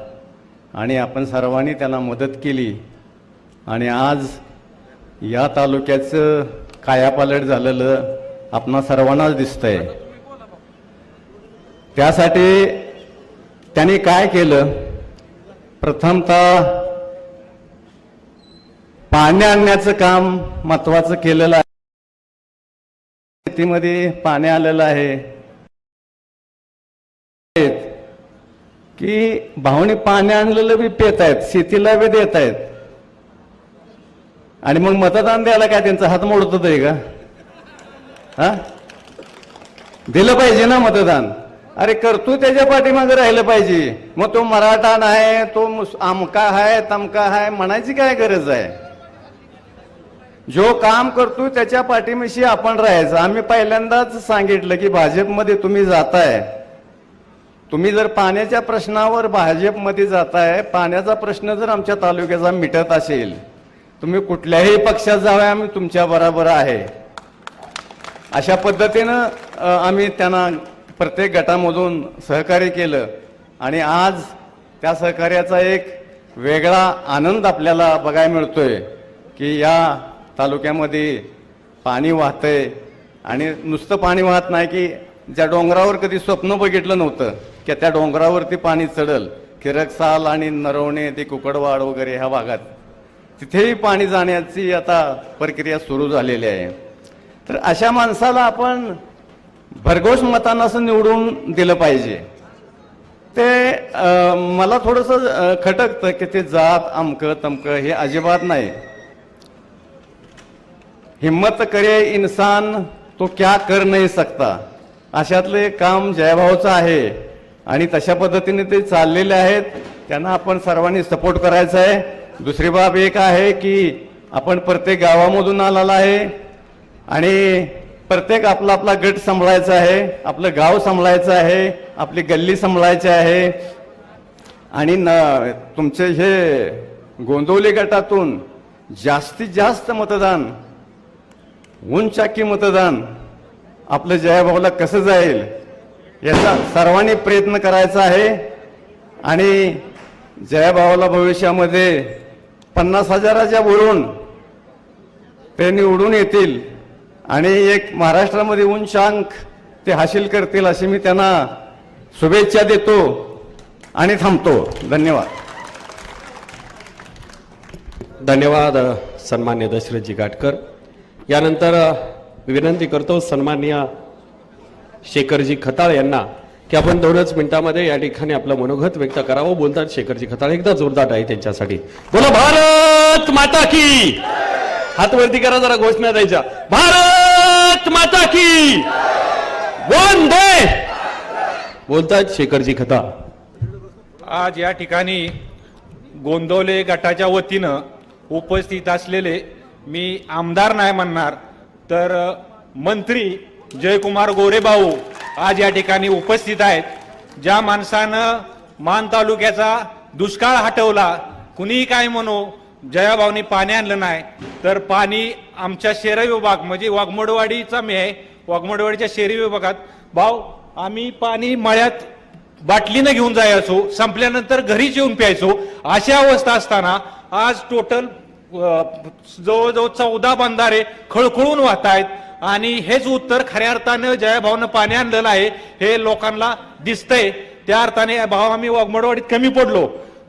आणि आपण सर्वांनी त्यांना मदत केली आणि आज या तालुक्याचं कायापालट झालेलं आपणा सर्वांनाच दिसतंय. त्यासाठी त्यांनी काय केलं, प्रथमतः पाणी आणण्याचं काम महत्वाचं केलेलं आहे. शेतीमध्ये पाणी आलेलं आहे की भावनी पाणी आणलेलं बी पेत आहेत, शेतीला बी देत आहेत आणि मग मतदान द्यायला काय त्यांचा हात मोडत आहे का? हा, दिलं पाहिजे ना मतदान. अरे करतो त्याच्या पाठीमागे राहिलं पाहिजे. मग तो मराठा नाही, तो आमका आहे तमका आहे म्हणायची काय गरज आहे. जो काम करतो त्याच्या पाठीमाशी आपण राहायचं. आम्ही पहिल्यांदाच सांगितलं की भाजपमध्ये तुम्ही जाताय, तुम्ही जर पाण्याच्या प्रश्नावर भाजपमध्ये जाताय, पाण्याचा प्रश्न जर आमच्या तालुक्याचा मिटत असेल, तुम्ही कुठल्याही पक्षात जावे, आम्ही तुमच्या बरोबर आहे. अशा पद्धतीनं आम्ही त्यांना प्रत्येक गटामधून सहकार्य केलं आणि आज त्या सहकार्याचा एक वेगळा आनंद आपल्याला बघायला मिळतोय की या तालुक्यामध्ये पाणी वाहतंय. आणि नुसतं पाणी वाहत नाही की ज्या डोंगरावर कधी स्वप्न बघितलं नव्हतं की त्या डोंगरावरती पाणी चढल, किरकसाल आणि नरवणे ते कुकडवाड वगैरे ह्या भागात तिथेही पाणी जाण्याची आता प्रक्रिया सुरू झालेली आहे. तर अशा माणसाला आपण भरघोस मतानं असं निवडून दिलं पाहिजे. ते मला थोडंसं खटकतं की ते जात अमकं तमकं हे अजिबात नाही. हिम्मत करे इंसान तो क्या कर नहीं सकता अशातले काम जयभाऊचं आहे आणि तशा पद्धतीने ते चाललेले आहेत. त्यांना आपण सर्वांनी सपोर्ट करायचा आहे. दुसरी बाब एक आहे की आपण प्रत्येक गावामधून आलेला आहे आणि प्रत्येक आपला आपला गट सांभाळायचा आहे, आपलं गाव सांभाळायचं आहे, आपली गल्ली सांभाळायची आहे. आणि तुमचे हे गोंदवले गटातून जास्तीत जास्त मतदान उंचाकी मतदान आपलं जयभाऊला कसं जाईल याचा सर्वांनी प्रयत्न करायचा आहे. आणि जयभाऊला भविष्यामध्ये 50,000च्या वरून ते निवडून येतील आणि एक महाराष्ट्रामध्ये उंचांक ते हासिल करतील अशी मी त्यांना शुभेच्छा देतो आणि थांबतो. धन्यवाद. धन्यवाद सन्मान्य दशरथजी गाटकर. यानंतर विनंती करतो सन्माननीय शेखरजी खताळ यांना की आपण 2च मिनिटांमध्ये या ठिकाणी आपलं मनोगत व्यक्त करावं. बोलतात शेखरजी खताळ. एकदा जोरदार आहे त्यांच्यासाठी. बोला भारत माता की. हात वरती करा जरा घोषणा द्यायच्या. भारत माता की वंदे. बोलतात शेखरजी खताळ. आज या ठिकाणी गोंदवले गटाच्या वतीनं उपस्थित असलेले मी आमदार नाही म्हणणार तर मंत्री जयकुमार गोरेभाऊ आज या ठिकाणी उपस्थित आहेत. ज्या माणसानं मान तालुक्याचा दुष्काळ हटवला, कुणीही काय म्हणू, जयाभाऊनी पाणी आणलं नाही तर पाणी आमच्या शहरी विभाग म्हणजे वाघमोडवाडीचा मी आहे, वाघमोडवाडीच्या शहरी विभागात भाऊ आम्ही पाणी मळ्यात बाटलीनं घेऊन जायचो, संपल्यानंतर घरीच येऊन प्यायचो. अशा अवस्था असताना आज टोटल जवळजवळ 14 बंधारे खळखळून वाहत आहेत. आणि हेच उत्तर खऱ्या अर्थानं जयाभाऊनं पाणी आणलेलं आहे हे लोकांना दिसतंय. त्या अर्थाने भाऊ आम्ही वाघमोडवाडीत कमी पडलो.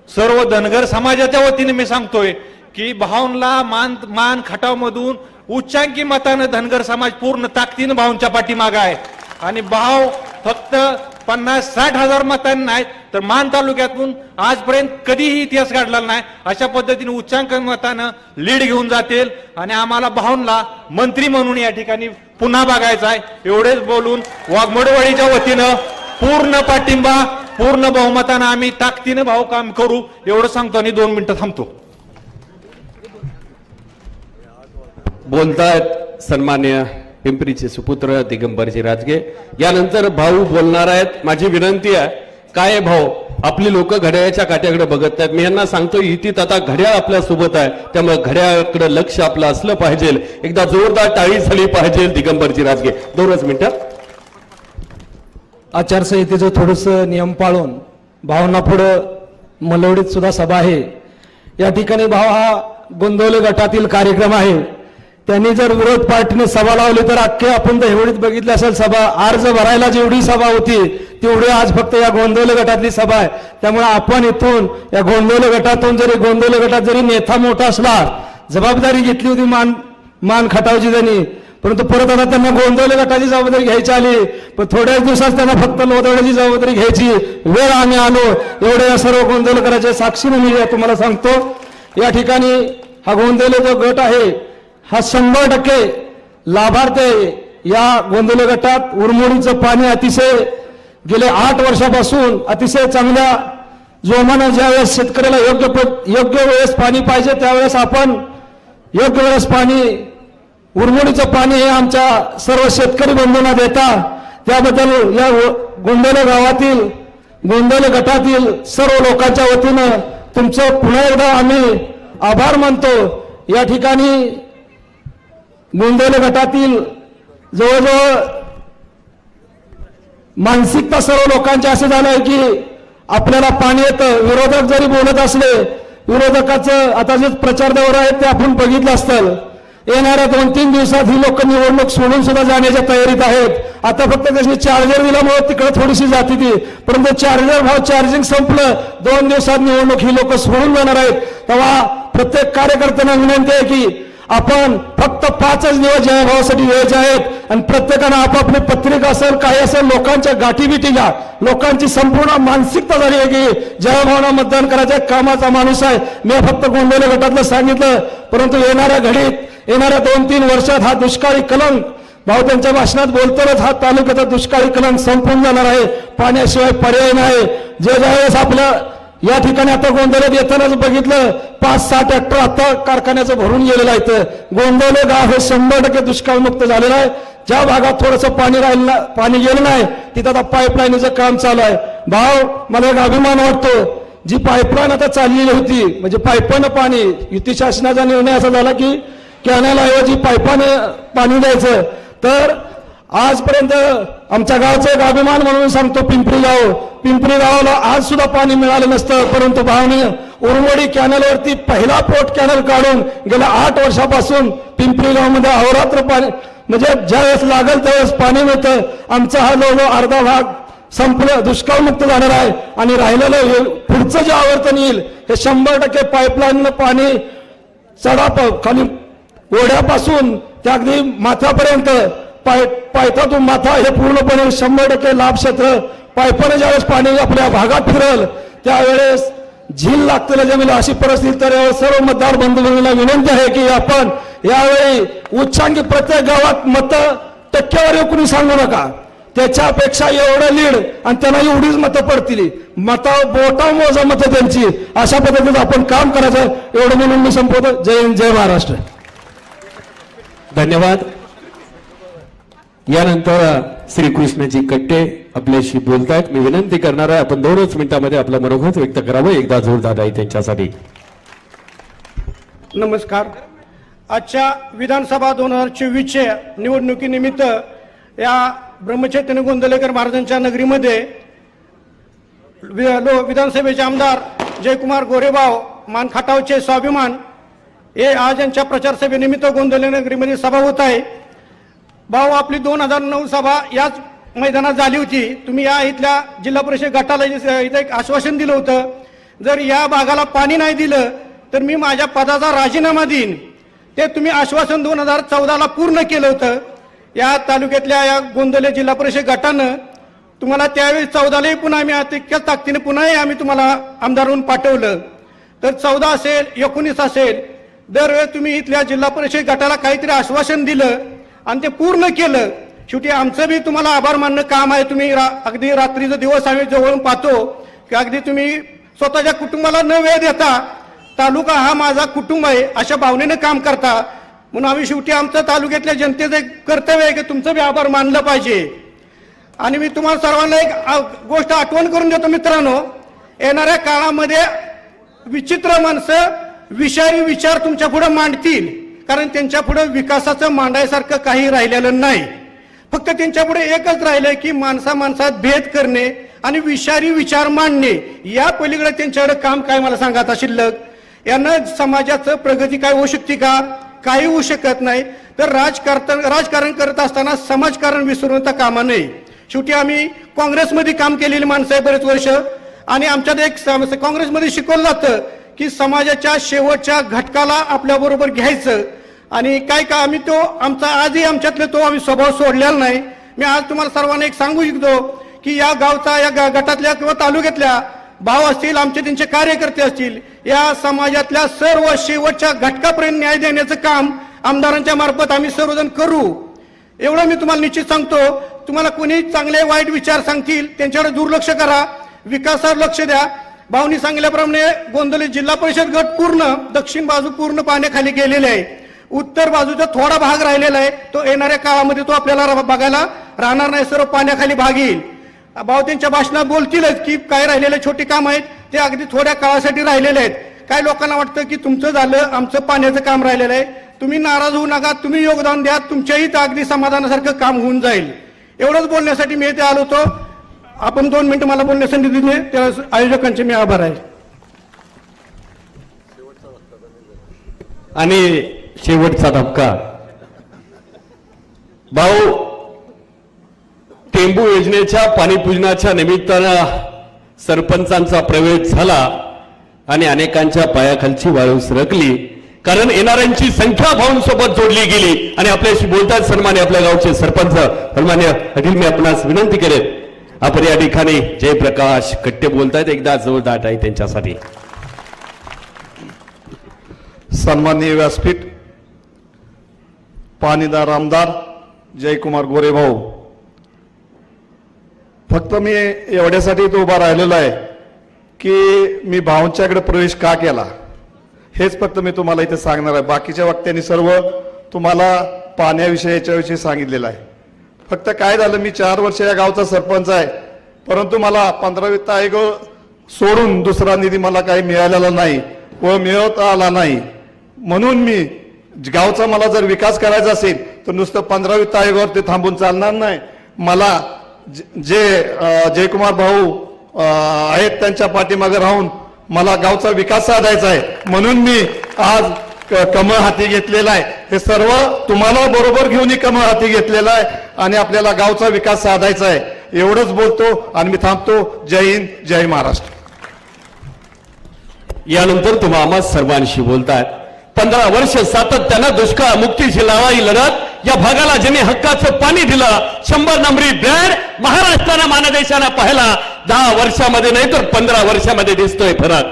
सर्व धनगर समाजाच्या वतीने मी सांगतोय की भाऊंना मान खटावमधून उच्चांकी मतानं धनगर समाज पूर्ण ताकदीनं भाऊंच्या पाठीमागं आहे. आणि भाऊ फक्त 50-60 हजार मतांनी नाही तर मान तालुक्यातून आजपर्यंत कधीही इतिहास घडला नाही. अशा पद्धतीने उच्चांक मतानं लीड घेऊन जातील आणि आम्हाला भाऊंना मंत्री म्हणून या ठिकाणी पुन्हा बघायचं आहे. एवढेच बोलून वाघमोडवाडीच्या वतीनं पूर्ण पाठिंबा, पूर्ण बहुमतानं आम्ही ताकदीनं भाऊ काम करू एवढं सांगतो आणि 2 मिनिटं थांबतो. बोलतायत सन्मान्य पिंपरीचे सुपुत्र दिगंबरजी राजगे. यानंतर भाऊ बोलणार आहेत. माझी विनंती आहे, काय भाऊ आपली लोक घड्याळाच्या काट्याकडे बघत आहेत. मी यांना सांगतो इथीत आता घड्याळ आपल्या सोबत आहे, त्यामुळे घड्याळाकडे लक्ष आपलं असलं पाहिजे. एकदा जोरदार टाळी झाली पाहिजे दिगंबरजी राजगे. 2च मिनिटं. आचारसंहितेचं थोडंसं नियम पाळून भावना पुढं मलवडीत सुद्धा सभा आहे. या ठिकाणी भाव हा गोंदवले गटातील कार्यक्रम आहे. त्यांनी जर विरोध पार्टीने सभा लावली तर अख्खे आपण दहिवडीत बघितली असेल सभा. अर्ज भरायला जेवढी सभा होती तेवढी आज फक्त या गोंदवले गटातली सभा आहे. त्यामुळे आपण इथून या गोंदवले गटातून जरी गोंदवले गटात जरी नेता मोठा असला, जबाबदारी घेतली होती मान खटावची त्यांनी, परंतु परत आता त्यांना गोंदवले गटाची जबाबदारी घ्यायची आली. पण थोड्याच दिवसात त्यांना फक्त लोदवड्याची जबाबदारी घ्यायची वेळ आम्ही आलो. एवढे या सर्व गोंदवलेकरांच्या साक्षीने मी तुम्हाला सांगतो. या ठिकाणी हा गोंदवले जो गट आहे हा 100% लाभार्थ आहे. या गोंदवले गटात उरमोडीचं पाणी अतिशय गेले 8 वर्षापासून अतिशय चांगल्या जोमानं ज्यावेळेस शेतकऱ्याला योग्य वेळेस पाणी पाहिजे त्यावेळेस आपण योग्य वेळेस पाणी उरमोडीचं पाणी हे आमच्या सर्व शेतकरी बंधूंना देता. त्याबद्दल या गोंदवले गावातील गोंदवले गटातील सर्व लोकांच्या वतीनं तुमचं पुन्हा एकदा आम्ही आभार मानतो. या ठिकाणी गोंदवले गटातील जवळजवळ मानसिकता सर्व लोकांची असं झालंय की आपल्याला पाणी येतं. विरोधक जरी बोलत असले, विरोधकाचं आता जे प्रचार दौरा आहेत ते आपण बघितलं असतं. येणाऱ्या 2-3 दिवसात ही लोक निवडणूक सोडून सुद्धा जाण्याच्या तयारीत आहेत. आता फक्त त्याची चार्जर दिल्यामुळे तिकडे थोडीशी जाती ती, परंतु चार्जिंग संपलं, 2 दिवसात निवडणूक ही लोक सोडून जाणार आहेत. तेव्हा प्रत्येक कार्यकर्त्यांना विनंती आहे की आपण फक्त 5च दिवस जयभावासाठी द्यायचे आहेत आणि प्रत्येकानं आपापली पत्रिका असेल काही असेल लोकांच्या गाठीबिटी घ्या. लोकांची संपूर्ण मानसिकता झाली आहे की जयभावना मतदान करायच्या कामाचा माणूस आहे. मी फक्त गोंदवले गटातलं सांगितलं, परंतु येणाऱ्या घडीत येणाऱ्या 2-3 वर्षात हा दुष्काळी कलंक, भाऊ त्यांच्या भाषणात बोलतानाच हा तालुक्याचा दुष्काळी कलंक संपून जाणार आहे. पाण्याशिवाय पर्याय नाही. जे ज्यावेळेस आपल्या या ठिकाणी आता गोंदवल्यात येतानाच बघितलं 5-6 ट्रॅक्टर आता कारखान्याचं भरून गेलेलं आहे. गोंदवले गाव हे 100% दुष्काळमुक्त झालेलं आहे. ज्या भागात थोडंसं पाणी गेलं नाही तिथं आता पाईपलाईनचं काम चालू आहे. भाऊ मला एक अभिमान वाटतो, जी पाईपलाईन आता चाललेली होती म्हणजे पाईपानं पाणी, युती शासनाचा निर्णय असा झाला की कॅनल ऐवजी पाईपाने पाणी द्यायचं. तर आजपर्यंत आमच्या गावचा एक अभिमान म्हणून सांगतो, पिंपरी गावाला आज सुद्धा पाणी मिळालं नसतं, परंतु भावने उरमोडी कॅनलवरती पहिला पोट कॅनल काढून गेल्या 8 वर्षापासून पिंपरी गावामध्ये अहोरात्र पाणी म्हणजे ज्यावेळेस लागेल त्यावेळेस पाणी मिळतं. आमचा हा जवळजवळ अर्धा भाग संपलं, दुष्काळमुक्त जाणार आहे आणि राहिलेलं हे पुढचं जे आवर्तन येईल हे 100% पाईपलाईननं पाणी खाली ओढ्यापासून त्या अगदी माथ्यापर्यंत पायथ्यातून माथा हे पूर्णपणे 100% लाभ क्षेत्र पायपाने ज्यावेळेस पाणी आपल्या भागात फिरल त्यावेळेस झील लागतेला जमील अशी परिस्थिती. तर सर्व मतदार बंधूंना विनंती आहे की आपण यावेळी उच्चांकी प्रत्येक गावात मत टक्केवारी कुणी सांगू नका, त्याच्यापेक्षा एवढं लीड आणि त्यांना एवढीच मतं पडतील, बोटा मोजा मतं त्यांची, अशा पद्धतीने आपण काम करायचं एवढं म्हणून मी संपवतो. जय हिंद, जय महाराष्ट्र. धन्यवाद. यानंतर श्रीकृष्णजी कट्टे आपल्याशी बोलतायत. मी विनंती करणार आहे आपण 2च मिनिटांमध्ये आपलं मनोगत व्यक्त करावं. एकदा जोरदार आहे त्यांच्यासाठी. नमस्कार. आजच्या विधानसभा 2024च्या निवडणुकीनिमित्त या ब्रह्मचैतन्य गोंदवलेकर महाराजांच्या नगरीमध्ये विधानसभेचे आमदार जयकुमार गोरेभाव मानखाटावचे स्वाभिमान हे आज यांच्या प्रचार सभेनिमित्त गोंदवले नगरीमध्ये सभा होत आहे. भाऊ आपली 2009 सभा याच मैदानात झाली होती. तुम्ही या इथल्या जिल्हा परिषद गटाला इथं एक आश्वासन दिलं होतं, जर या भागाला पाणी नाही दिलं तर मी माझ्या पदाचा राजीनामा देईन. ते तुम्ही आश्वासन 2014ला पूर्ण केलं होतं. या तालुक्यातल्या या गोंदवले जिल्हा परिषद गटानं तुम्हाला त्यावेळी 14लाही पुन्हा आम्ही तितक्याच ताकदीने पुन्हाही आम्ही तुम्हाला आमदार म्हणून पाठवलं. तर 14 असेल 19 असेल दरवेळेस तुम्ही इथल्या जिल्हा परिषद गटाला काहीतरी आश्वासन दिलं आणि ते पूर्ण केलं. शेवटी आमचं बी तुम्हाला आभार मानणं काम आहे. तुम्ही अगदी रात्रीचा दिवस आम्ही जवळून पाहतो की अगदी तुम्ही स्वतःच्या कुटुंबाला न वेळ देता तालुका हा माझा कुटुंब आहे अशा भावनेनं काम करता. म्हणून आम्ही शेवटी आमचं तालुक्यातल्या जनतेचं एक कर्तव्य आहे की तुमचं बी आभार मानलं पाहिजे. आणि मी तुम्हाला सर्वांना एक गोष्ट आठवण करून देतो मित्रांनो, येणाऱ्या काळामध्ये विचित्र माणसं विषारी विचार तुमच्या पुढे मांडतील, कारण त्यांच्या पुढे विकासाचं मांडायसारखं काही राहिलेलं नाही. फक्त त्यांच्या पुढे एकच राहिलंय की माणसात भेद करणे आणि विषारी विचार मांडणे. या पलीकडे त्यांच्याकडे काम काय मला सांगा आता शिल्लक. यानं समाजाचं प्रगती काय होऊ शकते का? काही होऊ शकत नाही. तर राजकारण करत असताना समाजकारण विसरून कामा नये. शेवटी आम्ही काँग्रेसमध्ये काम केलेली माणसं आहे बरेच वर्ष आणि आमच्यात एक काँग्रेसमध्ये शिकवलं जातं की समाजाच्या शेवटच्या घटकाला आपल्याबरोबर घ्यायचं आणि काय का आम्ही तो आमचा आजही आमच्यातले तो आम्ही स्वभाव सोडलेला नाही. मी आज तुम्हाला सर्वांना एक सांगू इच्छितो की या गावचा या गटातल्या किंवा तालुक्यातल्या भाव असतील आमचे त्यांचे कार्यकर्ते असतील या समाजातल्या सर्व शेवटच्या घटकापर्यंत न्याय देण्याचं काम आमदारांच्या मार्फत आम्ही सर्वजण करू. एवढं मी तुम्हाला निश्चित सांगतो. तुम्हाला कोणी चांगले वाईट विचार सांगतील त्यांच्याकडे दुर्लक्ष करा, विकासावर लक्ष द्या. भाऊनी सांगितल्याप्रमाणे गोंदवले जिल्हा परिषद गट पूर्ण दक्षिण बाजू पूर्ण पाण्याखाली गेलेले आहे. उत्तर बाजूचा थोडा भाग राहिलेला आहे, तो येणाऱ्या काळामध्ये तो आपल्याला बघायला राहणार नाही, सर्व पाण्याखाली भाग येईल. भाऊ त्यांच्या भाषणात बोलतीलच की काय राहिलेले छोटे काम आहेत ते अगदी थोड्या काळासाठी राहिलेले आहेत. काय लोकांना वाटतं की तुमचं झालं आमचं पाण्याचं काम राहिलेलं आहे, तुम्ही नाराज होऊ नका, तुम्ही योगदान द्या, तुमच्याही अगदी समाधानासारखं काम होऊन जाईल. एवढंच बोलण्यासाठी मी इथे आलो होतो. आपण 2 मिनिटं मला बोलण्या संधी दिली त्या आयोजकांचे मी आभार आहे. आणि शेवटचा धक्का. भाऊ, टेंबू योजनेच्या पाणीपूजनाच्या निमित्तानं सरपंचांचा प्रवेश झाला आणि अनेकांच्या पायाखालची वाळू सरकली, कारण येणाऱ्यांची संख्या भाऊंसोबत जोडली गेली. आणि आपल्याशी बोलतात सन्मान्य आपल्या गावचे सरपंच सन्मान्य अखिल, मी आपणास विनंती करेन, आपण या ठिकाणी जयप्रकाश कट्टे बोलतायत, एकदा जवळ दाट आहे त्यांच्यासाठी. सन्माननीय व्यासपीठ, पाणीदार आमदार जयकुमार गोरेभाऊ, फक्त मी एवढ्यासाठी तो उभा राहिलेला आहे की मी भाऊंच्याकडे प्रवेश का केला हेच फक्त मी तुम्हाला इथे सांगणार आहे. बाकीच्या वक्त्यांनी सर्व तुम्हाला पाण्याविषयी याच्याविषयी सांगितलेलं आहे. फक्त काय झालं, मी 4 वर्ष या गावचा सरपंच आहे, परंतु मला 15 वित्त आयोग सोडून दुसरा निधी मला काही मिळालेला नाही व मिळवता आला नाही. म्हणून मी गावचा मला जर विकास करायचा असेल तर नुसतं 15 वित्त आयोगावर ते थांबून चालणार नाही. मला जे जयकुमार भाऊ आहेत त्यांच्या पाठीमागे राहून मला गावचा विकास साधायचा आहे. म्हणून मी आज कमळ हाती घेतलेला आहे. हे सर्व तुम्हाला बरोबर घेऊन कमळ हाती घेतलेला आहे आणि आपल्याला गावचा विकास साधायचा आहे. एवढंच बोलतो आणि मी थांबतो. जय हिंद, जय महाराष्ट्र. यानंतर तुम्हा आम्हा सर्वांशी बोलतायत. 15 वर्ष सातत्यानं दुष्काळ मुक्तीची लढाई लढत या भागाला ज्यांनी हक्काचं पाणी दिलं, 100 नंबरी ब्रँड महाराष्ट्रानं मानदेशानं पाहिला. 10 वर्षामध्ये नाही तर 15 वर्षामध्ये दिसतोय फरक.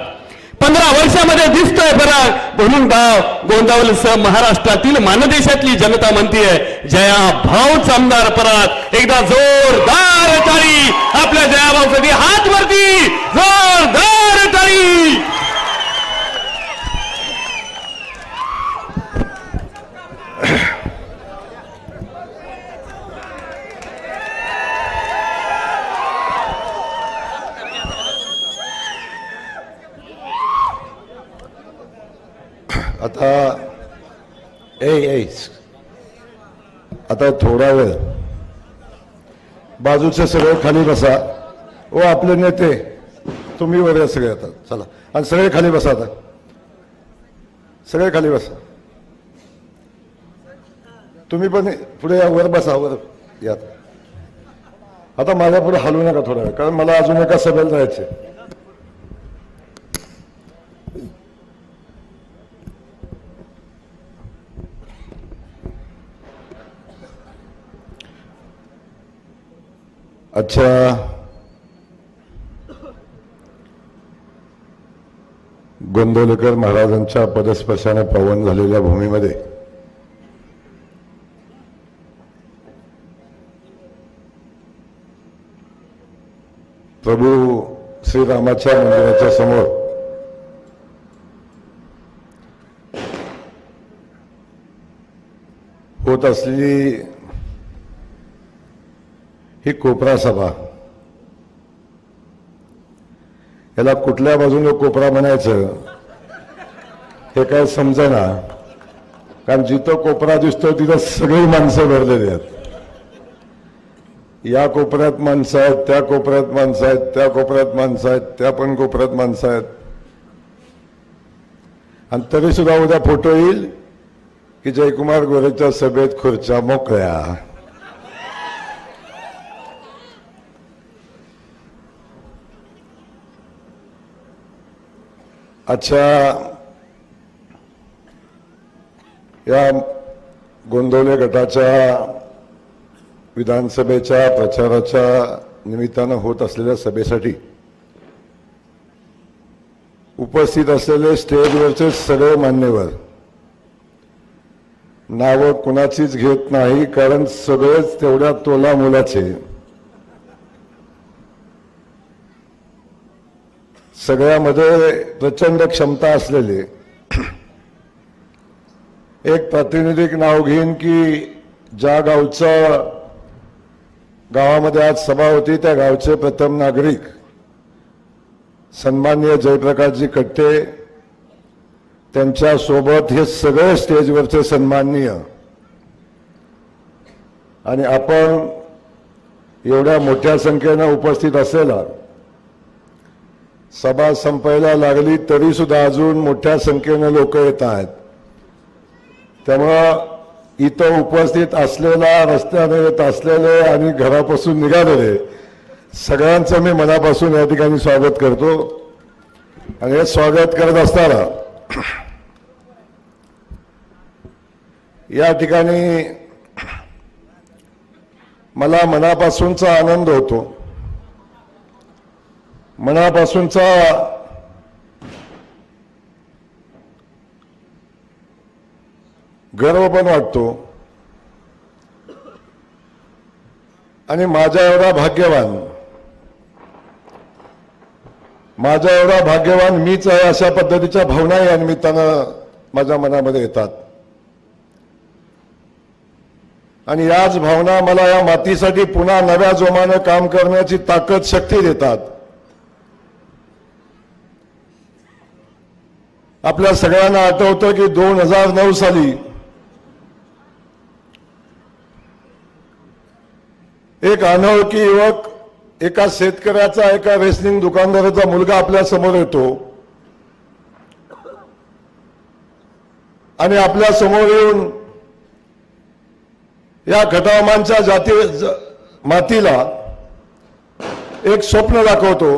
15 वर्षामध्ये दिसतोय फरक. म्हणून गाव गोंदावलसह महाराष्ट्रातील मानदेशातली जनता म्हणतीये, जया भाऊच आमदार परत. एकदा जोरदार टाळी आपल्या जया भाऊसाठी, हात वरती, जोरदार टाळी. आता थोडा वेळ बाजूचे सगळे खाली बसा. ओ आपले नेते तुम्ही वगैरे सगळे आता चला आणि सगळे खाली बसा. आता सगळे खाली बसा. तुम्ही पण पुढे या, वर बसा, वर या. आता माझ्या पुढे हलू नका थोडा वेळ, कारण मला अजून एका सभेला जायचे. अच्छा, गोंदवलेकर महाराजांच्या पदस्पर्शाने पावन झालेल्या भूमीमध्ये प्रभू श्रीरामाच्या मंदिराच्या समोर होत असलेली ही कोपरा सभा, याला कुठल्या बाजूने कोपरा म्हणायचं हे काय समजेना. कारण जिथं कोपरा दिसतो तिथं सगळी माणसं भरलेली आहेत. या कोपऱ्यात माणसं आहेत, त्या कोपऱ्यात माणसं आहेत, त्या कोपऱ्यात माणसं आहेत, त्या पण कोपऱ्यात माणसं आहेत. आणि तरी सुद्धा उद्या फोटो येईल की जयकुमार गोरेच्या सभेत खुर्च्या मोकळ्या. अच्छा, या गोंदवले गटाच्या विधानसभेच्या प्रचाराच्या निमित्तानं होत असलेल्या सभेसाठी उपस्थित असलेले स्टेजवरचे सगळे मान्यवर, नावं कुणाचीच घेत नाही कारण सगळेच तेवढ्या तोला मोलाचे, सगळ्यामध्ये प्रचंड क्षमता असलेले. एक प्रातिनिधिक नाव घेईन की ज्या गावामध्ये आज सभा होती त्या गावचे प्रथम नागरिक सन्माननीय जयप्रकाशजी कट्टे, त्यांच्या सोबत हे सगळे स्टेजवरचे सन्माननीय. आणि आपण एवढ्या मोठ्या संख्येनं उपस्थित असलेला, सभा संपायला लागली तरी सुद्धा अजून मोठ्या संख्येनं लोक येत आहेत. त्यामुळं इथं उपस्थित असलेला, रस्त्याने येत असलेले आणि घरापासून निघालेले सगळ्यांचं मी मनापासून या ठिकाणी स्वागत करतो. आणि हे स्वागत करत असताना या ठिकाणी मला मनापासूनचा आनंद होतो, मनापासूनचा गर्व पण वाटतो. आणि माझ्या एवढा भाग्यवान मीच आहे अशा पद्धतीच्या भावना या निमित्तानं माझ्या मनामध्ये येतात. आणि याच भावना मला या मातीसाठी पुन्हा नव्या जोमानं काम करण्याची ताकद, शक्ती देतात. आपल्या सगळ्यांना आठवतं की 2009 साली एक अनोळखी युवक एका शेतकऱ्याचा, एका रेसलिंग दुकानदाराचा मुलगा आपल्या समोर येतो आणि आपल्या समोर येऊन या खटावमानच्या मातीला एक स्वप्न दाखवतो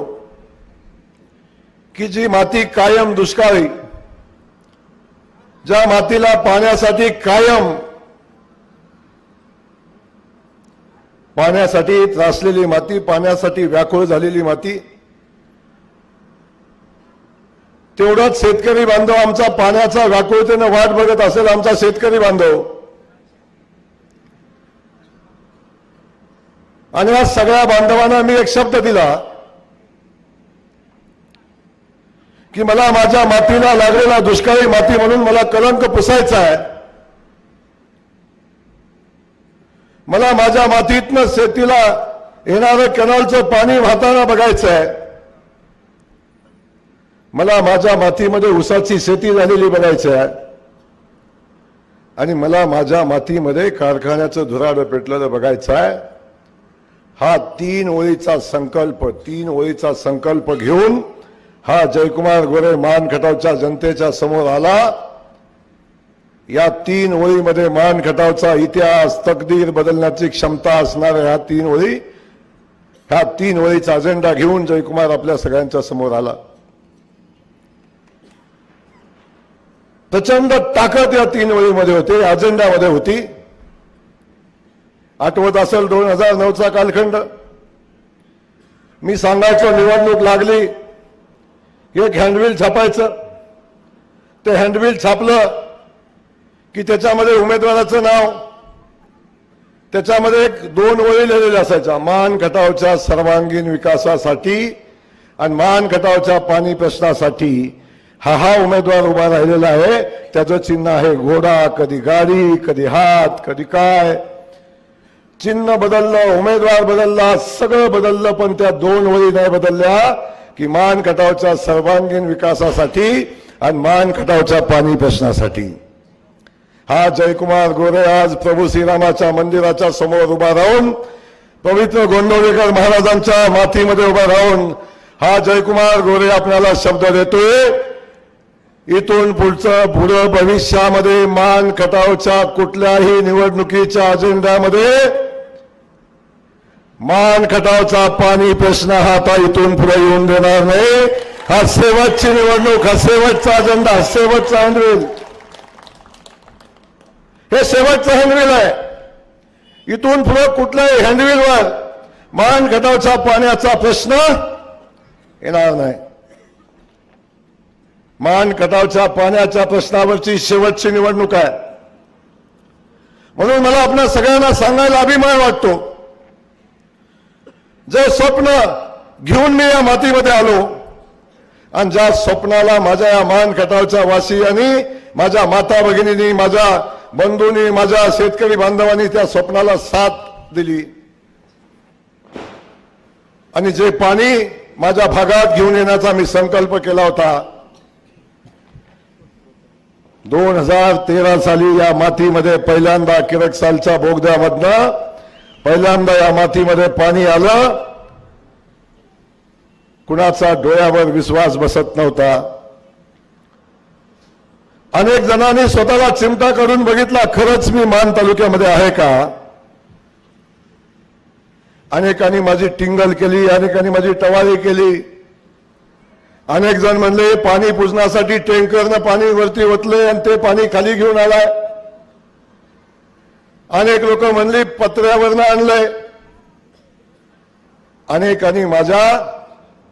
की जी माती कायम दुष्काळी, ज्या मातीला पाण्यासाठी कायम पाण्यासाठी त्रासलेली माती, पाण्यासाठी व्याकुळ झालेली माती, तेवढाच शेतकरी बांधव आमचा पाण्याचा व्याकुळतेनं वाट बघत असेल, आमचा शेतकरी बांधव. आणि या सगळ्या बांधवांना मी एक शब्द दिला की मला माझ्या मातीला लागलेला दुष्काळी माती म्हणून मला कलंक पुसायचा आहे. मला माझ्या मातीतनं शेतीला येणारं कॅनॉलचं पाणी वाहताना बघायचं आहे. मला माझ्या मातीमध्ये ऊसाची शेती झालेली बघायची आहे. आणि मला माझ्या मातीमध्ये कारखान्याचं धुराडं पेटलेलं बघायचं आहे. हा 3 ओळीचा संकल्प घेऊन हा जयकुमार गोरे मान खटावच्या जनतेच्या समोर आला. या 3 ओळीमध्ये मान खटावचा इतिहास, तकदीर बदलण्याची क्षमता असणाऱ्या ह्या 3 ओळीचा अजेंडा घेऊन जयकुमार आपल्या सगळ्यांच्या समोर आला. प्रचंड ताकद या 3 ओळीमध्ये होती, अजेंड्यामध्ये होती. आठवत असेल 2009चा कालखंड. मी सांगायचो निवडणूक लागली एक हँडबिल छापायचं. ते हँडबिल छापलं की त्याच्यामध्ये उमेदवाराचं नाव, त्याच्यामध्ये 2 ओळी लिहिलेल्या असायच्या, मान खटावच्या सर्वांगीण विकासासाठी आणि मान खटावच्या पाणी प्रश्नासाठी हा उमेदवार उभा राहिलेला आहे. त्याचं चिन्ह आहे घोडा, कधी गाडी, कधी हात, कधी काय. चिन्ह बदललं, उमेदवार बदलला, सगळं बदललं, पण त्या 2 ओळी नाही बदलल्या की मान खटावच्या सर्वांगीण विकासासाठी आणि मान खटावच्या पाणी प्रश्नासाठी. हा जयकुमार गोरे आज प्रभू श्रीरामाच्या मंदिराच्या समोर उभा राहून, पवित्र गोंदवलेकर महाराजांच्या मातीमध्ये उभा राहून हा जयकुमार गोरे आपल्याला शब्द देतोय, इथून पुढं भविष्यामध्ये मान खटावच्या कुठल्याही निवडणुकीच्या अजेंड्यामध्ये मान खटावचा पाणी प्रश्न हा आता इथून पुढे येऊन देणार नाही. हा शेवटची निवडणूक, हा शेवटचा अजेंडा, हा शेवटचा हँडबिल, हे शेवटचं हँडबिल आहे. इथून पुढे कुठल्याही हँडबिलवर मान खटावच्या पाण्याचा प्रश्न येणार नाही. मान खटावच्या पाण्याच्या प्रश्नावरची शेवटची निवडणूक आहे. म्हणून मला आपल्या सगळ्यांना सांगायला अभिमान वाटतो, जे स्वप्न घेऊन मी या मातीमध्ये आलो आणि ज्या स्वप्नाला माझ्या या मान खटावच्या वासियांनी, माझ्या माता भगिनींनी, माझ्या बंधूंनी, माझ्या शेतकरी बांधवांनी त्या स्वप्नाला साथ दिली आणि जे पाणी माझ्या भागात घेऊन येण्याचा मी संकल्प केला होता, 2013 साली या मातीमध्ये पहिल्यांदा किरकसालच्या बोगद्यामधनं पहिल्यांदा या मातीमध्ये पाणी आलं. कुणाचा डोळ्यावर विश्वास बसत नव्हता. अनेक जणांनी स्वतःला चिमटा करून बघितला, खरंच मी मान तालुक्यामध्ये आहे का? अनेकांनी माझी टिंगल केली, अनेकांनी माझी टवाळी केली. अनेक जण म्हणले पाणी पुजण्यासाठी टँकरनं पाणी वरती ओतले आणि ते पाणी खाली घेऊन आलाय. अनेक लोक म्हणली पत्र्यावरनं आणलंय. अनेकांनी माझ्या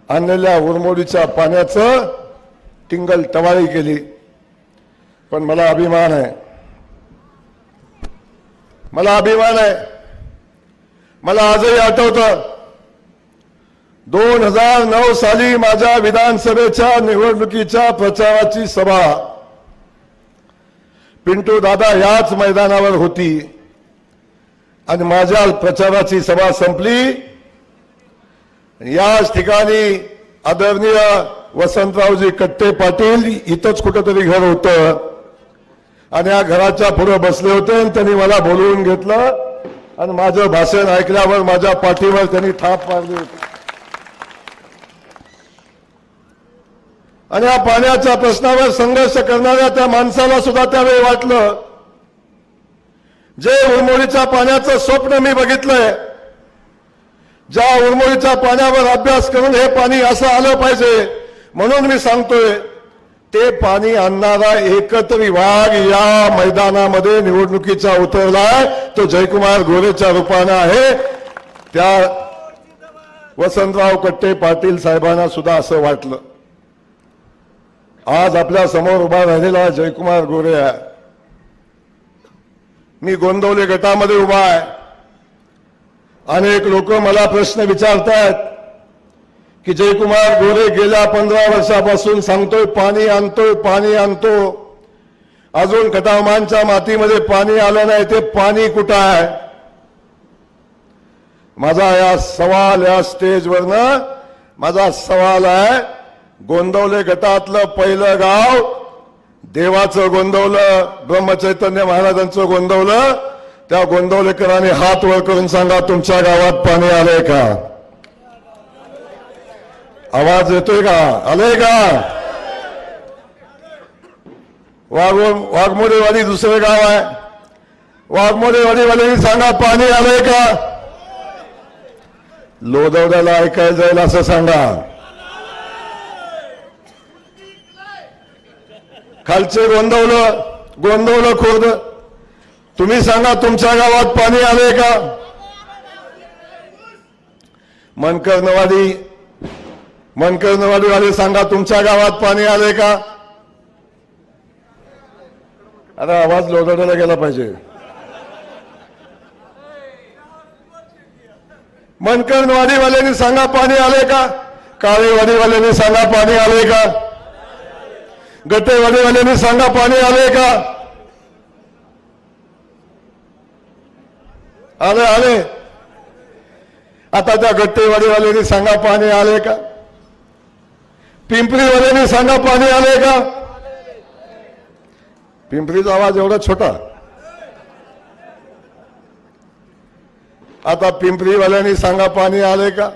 आणलेल्या उरमोडीच्या पाण्याचं टिंगल टवाळी केली. पण मला अभिमान आहे, मला अभिमान आहे. मला आजही आठवतं 2009 साली माझ्या विधानसभेच्या निवडणुकीच्या प्रचाराची सभा पिंटू दादा याच मैदानावर होती आणि माझ्या प्रचाराची सभा संपली. याच ठिकाणी आदरणीय वसंतरावजी कट्टे पाटील इथंच कुठेतरी घर होतं आणि या घराच्या पुढे बसले होते आणि त्यांनी मला बोलवून घेतलं आणि माझं भाषण ऐकल्यावर माझ्या पाठीवर त्यांनी थाप मारली होती. आणि या पाण्याच्या प्रश्नावर संघर्ष करणाऱ्या त्या माणसाला सुद्धा त्यावेळी वाटलं, जे उरमोडीच्या पाण्याचं स्वप्न मी बघितलंय, ज्या उरमोडीच्या पाण्यावर अभ्यास करून हे पाणी असं आलं पाहिजे म्हणून मी सांगतोय, ते पाणी आणणारा एकच विभाग या मैदानामध्ये निवडणुकीचा उतरलाय तो जयकुमार गोरेच्या रूपानं आहे. त्या वसंतराव कट्टे पाटील साहेबांना सुद्धा असं वाटलं. आज आपल्या समोर उभा राहिलेला जयकुमार गोरे आहे. मी गोंदवले गटामध्ये उभा आहे. अनेक लोक मला प्रश्न विचारतात की जयकुमार गोरे गेल्या 15 वर्षापासून सांगतोय पाणी आणतोय, पाणी आणतो, अजून कटामांच्या मातीमध्ये पाणी आलं नाही, ते पाणी कुठं आहे? माझा या सवाल या स्टेजवरनं माझा सवाल आहे, गोंदवले गटातलं पहिलं गाव देवाचं गोंदवलं, ब्रह्मचैतन्य महाराजांचं गोंदवलं. त्या गोंदवलेकरांनी हात वर करून सांगा, तुमच्या गावात पाणी आलंय का? आवाज येतोय का? आलंय का? वाघमोडेवाडी दुसरे गाव आहे, वाघमोडेवाडीवाल्यांनी सांगा पाणी आलंय का? लोदवड्याला ऐकायला जाईल असं सांगा. खालचे गोंदवलं खुर्द, तुम्ही सांगा तुमच्या गावात पाणी आलंय का? मनकर्णवाडीवाले सांगा तुमच्या गावात पाणी आलंय का? अरे आवाज लोदवड्याला गेला पाहिजे. मनकर्णवाडीवाल्यांनी सांगा पाणी आलंय का? काळेवाडीवाल्यांनी सांगा पाणी आलंय का? गटेवाडीवाल्यांनी सांगा पाणी आलंय का? आले. आता त्या गट्टेवाडीवाल्यांनी सांगा पाणी आलंय का? पिंपरीवाल्यांनी सांगा पाणी आलंय का? पिंपरीचा आवाज एवढा छोटा. आता पिंपरीवाल्यांनी सांगा पाणी आलंय का?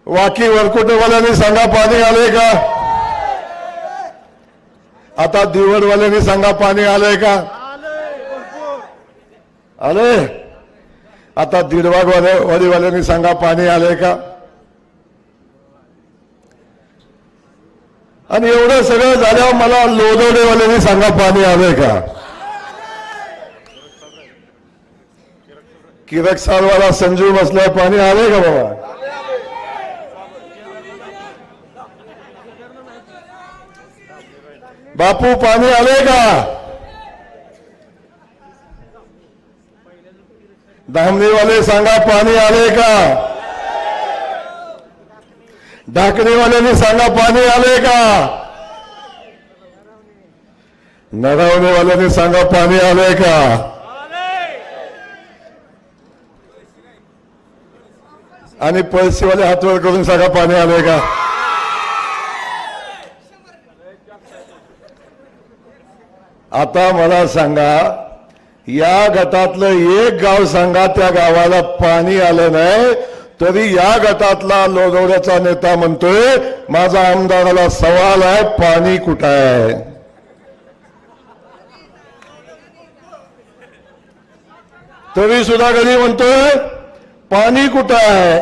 वाकी वरकुटेवाल्यांनी सांगा पाणी आलंय का? आता दिवडवाल्यांनी सांगा पाणी आलंय का? आले. आता दीडवाडीवाल्यांनी सांगा पाणी आलंय का? आणि एवढं सगळं झाल्यावर मला लोदवडेवाल्यांनी सांगा पाणी आलंय का? किरकसारवाला संजीव बसलाय, पाणी आलंय का बाबा? बापू पाणी आलंय का? धामणीवाले सांगा पाणी आलंय का? ढाकणीवाल्यांनी सांगा पाणी आलंय का? नरावणेवाल्यांनी सांगा पाणी आलंय का? आणि पळशीवाले हातवर करून सांगा पाणी आलंय का? आता मला सांगा, या गटातलं एक गाव सांगा त्या गावाला पाणी आलं नाही, तरी या गटातला लोदवड्याचा नेता म्हणतोय माझा आमदाराला सवाल आहे, पाणी कुठं आहे? तरी सुद्धा कधी म्हणतोय पाणी कुठं आहे.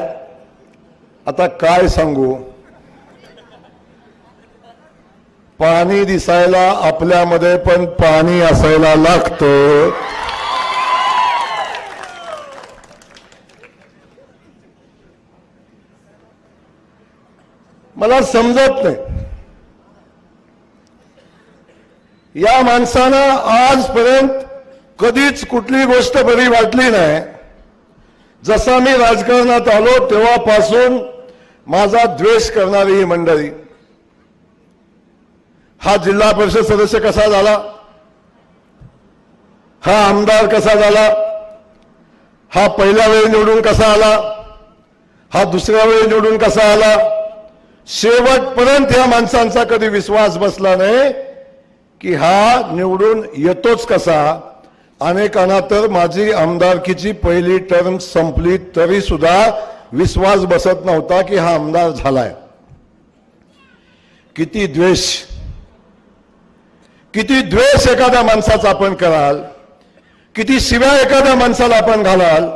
आता काय सांगू, पाणी दिसायला आपल्यामध्ये पण पाणी असायला लागतं. मला समजत नाही या माणसानं आजपर्यंत कधीच कुठली गोष्ट बरी वाटली नाही. जसा मी राजकारणात आलो तेव्हापासून माझा द्वेष करणारी ही मंडळी. हा जिल्हा परिषद सदस्य कसा झाला, हा आमदार कसा झाला, हा पहिल्या वेळी निवडून कसा आला, हा दुसऱ्या वेळी निवडून कसा आला, शेवटपर्यंत या माणसांचा कधी विश्वास बसला नाही की हा निवडून येतोच कसा. अनेकांना तर माझी आमदारकीची पहिली टर्म संपली तरी सुद्धा विश्वास बसत नव्हता की हा आमदार झालाय. किती द्वेष, किती द्वेष एखाद्या माणसाचा आपण कराल, किती शिव्या एखाद्या माणसाला आपण घालाल.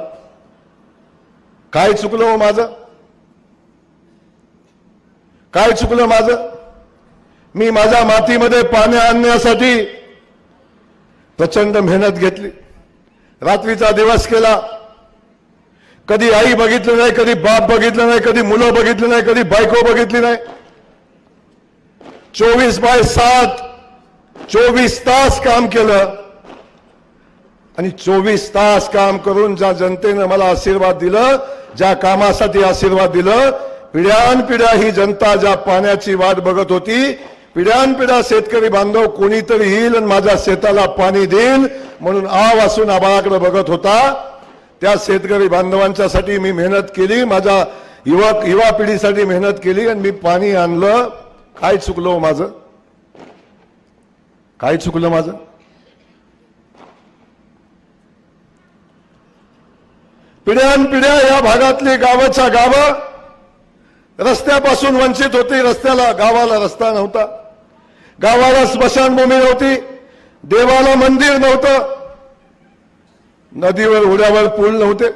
काय चुकलं हो माझं, काय चुकलं माझं. मी माझ्या मातीमध्ये पाणी आणण्यासाठी प्रचंड मेहनत घेतली, रात्रीचा दिवस केला. कधी आई बघितलं नाही, कधी बाप बघितलं नाही, कधी मुलं बघितली नाही, कधी बायको बघितली नाही. 24/7 24 तास काम केलं आणि 24 तास काम करून ज्या जनतेनं मला आशीर्वाद दिलं, ज्या कामासाठी आशीर्वाद दिलं, पिढ्यानपिढ्या ही जनता ज्या पाण्याची वाट बघत होती, पिढ्यानपिढ्या शेतकरी बांधव कोणीतरी येईल आणि माझ्या शेताला पाणी देईल म्हणून आवासून आभाळाकडे बघत होता. त्या शेतकरी बांधवांच्यासाठी मी मेहनत केली, माझ्या युवा पिढीसाठी मेहनत केली आणि मी पाणी आणलं. काय चुकलं माझं, काय चुकलं माझं. पिढ्यानपिढ्या या भागातली गावाच्या गावं रस्त्यापासून वंचित होती. रस्त्याला, गावाला रस्ता नव्हता, गावाला स्मशानभूमी नव्हती, देवाला मंदिर नव्हतं, नदीवर ओढ्यावर पूल नव्हते.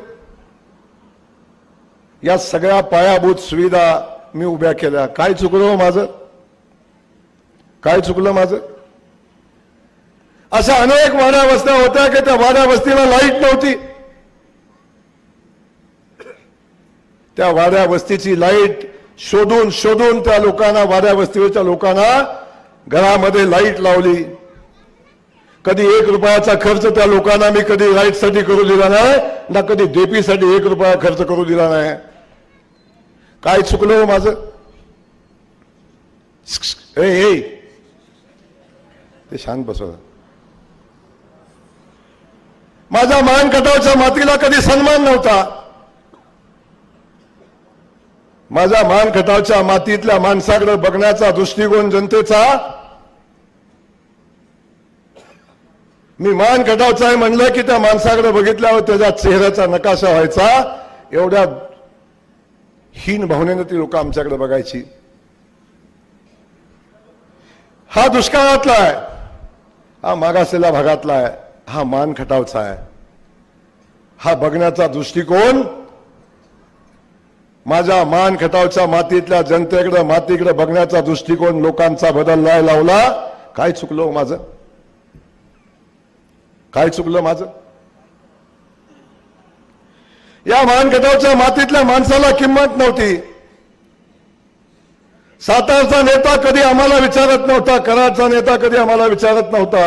या सगळ्या पायाभूत सुविधा मी उभ्या केल्या. काय चुकलं माझं, काय चुकलं माझं. अशा अनेक वाड्या वस्त्या होत्या की त्या वाड्या वस्तीला लाईट नव्हती. त्या वाड्या वस्तीची लाईट शोधून शोधून त्या लोकांना, वाड्या वस्तीवरच्या लोकांना घरामध्ये लाईट लावली. कधी 1 रुपयाचा खर्च त्या लोकांना मी कधी लाईटसाठी करू दिला नाही ना कधी डेपीसाठी 1 रुपया खर्च करू दिला नाही. काय चुकलं माझं. ते शांत बसव. माझ्या मानखटावच्या मातीला कधी सन्मान नव्हता. माझ्या मानखटावच्या मातीतल्या माणसाकडे बघण्याचा दृष्टिकोन जनतेचा, मी मानखटावचा आहे म्हणलं की त्या माणसाकडे बघितल्यावर त्याच्या चेहऱ्याचा नकाशा व्हायचा. एवढ्या हीन भावनेनं ती लोक आमच्याकडे बघायची. हा दुष्काळातला आहे, हा मागासलेल्या भागातला आहे, हा मानखटावचा आहे. हा बघण्याचा दृष्टिकोन माझ्या मानखटावच्या मातीतल्या जनतेकडे, मातीकडे बघण्याचा दृष्टिकोन लोकांचा बदललाय लावला. काय चुकलं माझं, काय चुकलं माझं. या मानखटावच्या मातीतल्या माणसाला किंमत नव्हती. सातारचा नेता कधी आम्हाला विचारत नव्हता, कराडचा नेता कधी आम्हाला विचारत नव्हता.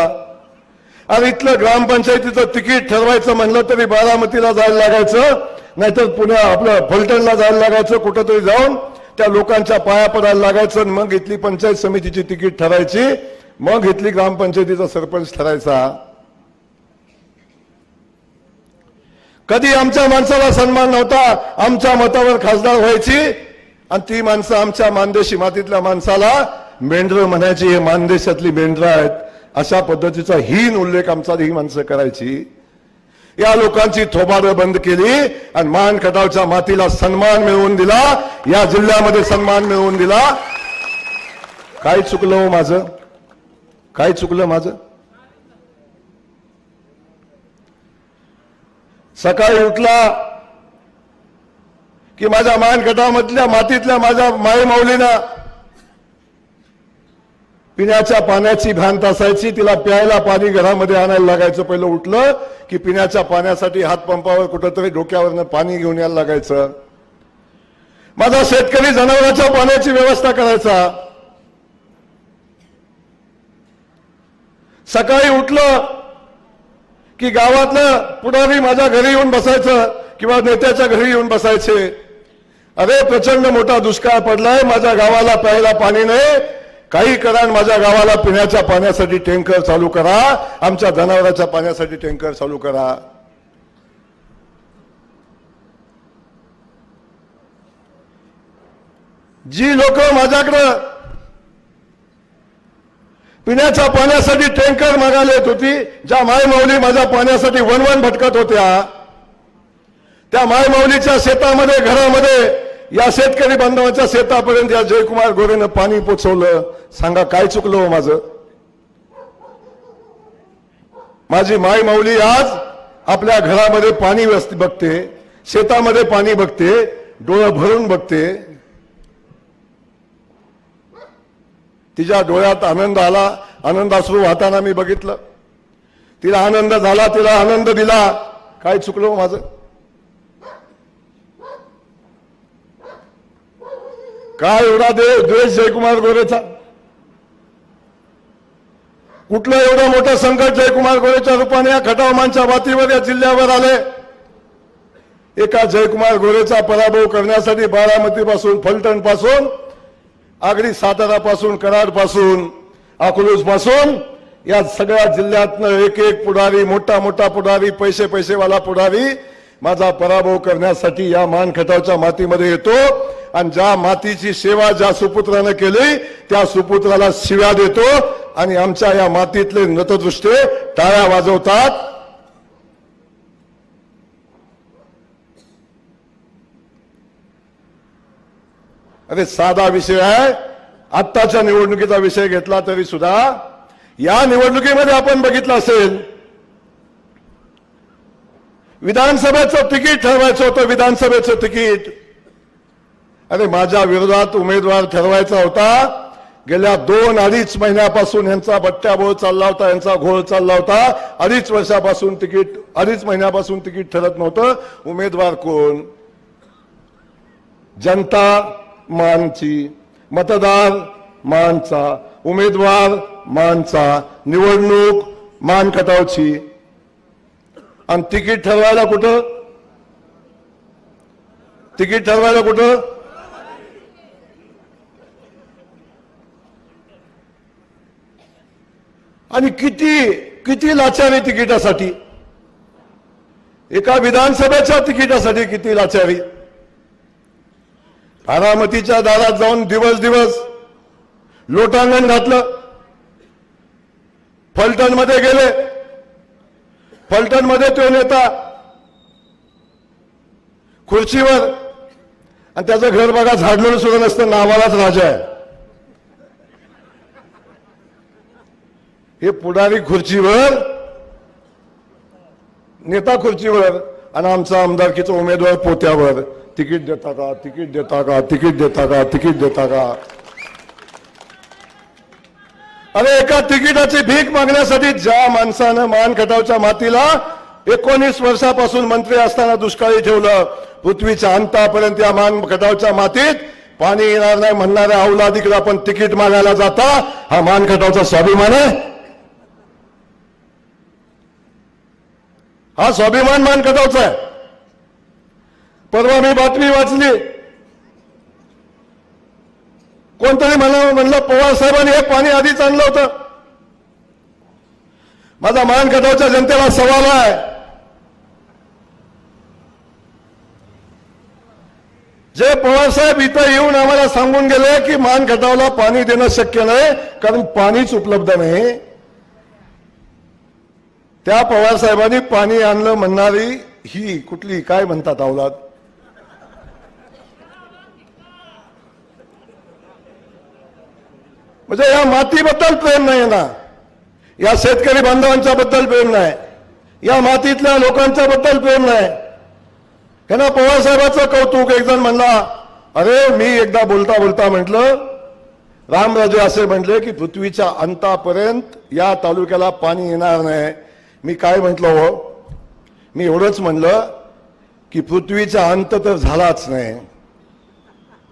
आणि इथलं ग्रामपंचायतीचं तिकीट ठरवायचं म्हणलं तरी बारामतीला जायला लागायचं, नाहीतर पुण्या आपलं फलटणला जायला लागायचं, कुठंतरी जाऊन त्या लोकांच्या पाया पडायला लागायचं. मग इथली पंचायत समितीची तिकीट ठरायची, मग इथली ग्रामपंचायतीचा सरपंच ठरायचा. कधी आमच्या माणसाला सन्मान नव्हता. आमच्या मतावर खासदार व्हायची आणि ती माणसं आमच्या मानदेशी मातीतल्या माणसाला मेंढरं म्हणायची, हे मानदेशातली मेंढरं आहेत, अशा पद्धतीचा हीन उल्लेख आमचा ही माणसं करायची. या लोकांची थोबाडं बंद केली आणि मानखटावच्या मातीला सन्मान मिळवून दिला, या जिल्ह्यामध्ये सन्मान मिळवून दिला. काय चुकलं माझं, काय चुकलं माझं. सकाळी उठला की माझ्या मान गटामधल्या मातीतल्या माझ्या मायमाऊलीनं पिण्याच्या पाण्याची भ्रांत असायची. तिला प्यायला पाणी घरामध्ये आणायला लागायचं. पहिलं उठलं की पिण्याच्या पाण्यासाठी हातपंपावर कुठंतरी डोक्यावरनं पाणी घेऊन यायला लागायचं. माझा शेतकरी जनावरांच्या पाण्याची व्यवस्था करायचा. सकाळी उठलं की गावातलं पुढारी माझ्या घरी येऊन बसायचं किंवा नेत्याच्या घरी येऊन बसायचे. अरे प्रचंड मोठा दुष्काळ पडलाय, माझ्या गावाला प्यायला पाणी नाही, काही करा आणि माझ्या गावाला पिण्याच्या पाण्यासाठी टँकर चालू करा, आमच्या जनावरांच्या पाण्यासाठी टँकर चालू करा. जी लोक माझ्याकडं पिण्याच्या पाण्यासाठी टँकर मागायला येत होती, ज्या मायमाऊली माझ्या पाण्यासाठी वनवन भटकत होत्या, त्या मायमाऊलीच्या शेतामध्ये घरामध्ये या शेतकरी बांधवांच्या शेतापर्यंत या जयकुमार गोरेनं पाणी पोचवलं. सांगा काय चुकलं हो माझं? माझी मायमाऊली आज आपल्या घरामध्ये पाणी बघते, शेतामध्ये पाणी बघते, डोळं भरून बघते. तिच्या डोळ्यात आनंद आला, आनंदाश्रू वाहताना मी बघितलं. तिला आनंद झाला, तिला आनंद दिला. काय चुकलो माझं? काय एवढा द्वेष जयकुमार गोरेचा? कुठलं एवढं मोठं संकट जयकुमार गोरेच्या रूपाने या खटाव मानच्या मातीवर या जिल्ह्यावर आले? एका जयकुमार गोरेचा पराभव करण्यासाठी बारामतीपासून, फलटण पासून, आगरी सातारा पासून, कराड पासून, अकलूज पासून या सगळ्या जिल्ह्यातनं एक एक पुढारी, मोठा मोठा पुढारी, पैसेवाला पुढारी माझा पराभव करण्यासाठी या मान खटावच्या मातीमध्ये येतो. आणि ज्या मातीची सेवा ज्या सुपुत्रानं केली त्या सुपुत्राला शिव्या देतो आणि आमच्या या मातीतले नतदृष्टे टाळ्या वाजवतात. अरे साधा विषय आहे. आत्ताच्या निवडणुकीचा विषय घेतला तरी सुद्धा या निवडणुकीमध्ये आपण बघितलं असेल, विधानसभेचं तिकीट ठरवायचं होतं. विधानसभेचं तिकीट, अरे माझ्या विरोधात उमेदवार ठरवायचा होता. गेल्या 2-2.5 महिन्यापासून यांचा बट्ट्याबोळ चालला होता, यांचा घोळ चालला होता. 2.5 वर्षापासून तिकीट, 2.5 महिन्यापासून तिकीट ठरत नव्हतं. उमेदवार कोण? जनता मानची, मतदार मानचा, उमेदवार मानचा, निवडणूक मान खटावची. आणि तिकीट ठरवायला कुठं? तिकीट ठरवायला कुठं? आणि किती लाचारी तिकिटासाठी, एका विधानसभेच्या तिकिटासाठी किती लाचारी. बारामतीच्या दारात जाऊन दिवस लोटांगण घातलं. फलटण मध्ये गेले, फलटण मध्ये तो नेता खुर्चीवर आणि त्याचं घर बघा झाडलेलं सुद्धा नसतं, नावालाच राजा आहे. हे पुढारी खुर्चीवर, नेता खुर्चीवर आणि आमचा आमदारकीचा उमेदवार पोत्यावर. तिकीट देता का, तिकीट देता का, तिकीट देता का, तिकीट देता का? अरे एका तिकिटाची भीक मागण्यासाठी ज्या माणसानं मान खटावच्या मातीला 19 वर्षापासून मंत्री असताना दुष्काळी ठेवलं, पृथ्वीच्या अंतापर्यंत या मान खटावच्या मातीत पाणी येणार नाही म्हणणाऱ्या औलादिकडे आपण तिकीट मागायला जाता, हा मान खटावचा स्वाभिमान आहे? हा स्वाभिमान मान खटावचा आहे? परवा मी बातमी वाचली, कोणतरी म्हणलं पवार साहेबांनी हे पाणी आधीच आणलं होतं. माझा मान खटावच्या जनतेला सवाल आहे, जे पवार साहेब इथं येऊन आम्हाला सांगून गेले की मान खटावला पाणी देणं शक्य नाही कारण पाणीच उपलब्ध नाही, त्या पवार साहेबांनी पाणी आणलं म्हणणारी ही कुठली काय म्हणतात औलाद? म्हणजे या मातीबद्दल प्रेम नाही ना, या शेतकरी बांधवांच्या बद्दल प्रेम नाही, या मातीतल्या लोकांच्या बद्दल प्रेम नाही. त्यांना पवार साहेबांचं कौतुक. एक जण म्हणला, अरे मी एकदा बोलता बोलता म्हटलं, रामराजे असे म्हटले की पृथ्वीच्या अंतापर्यंत या तालुक्याला पाणी येणार नाही. मी काय म्हटलं हो, मी एवढंच म्हणलं की पृथ्वीचा अंत तर झालाच नाही,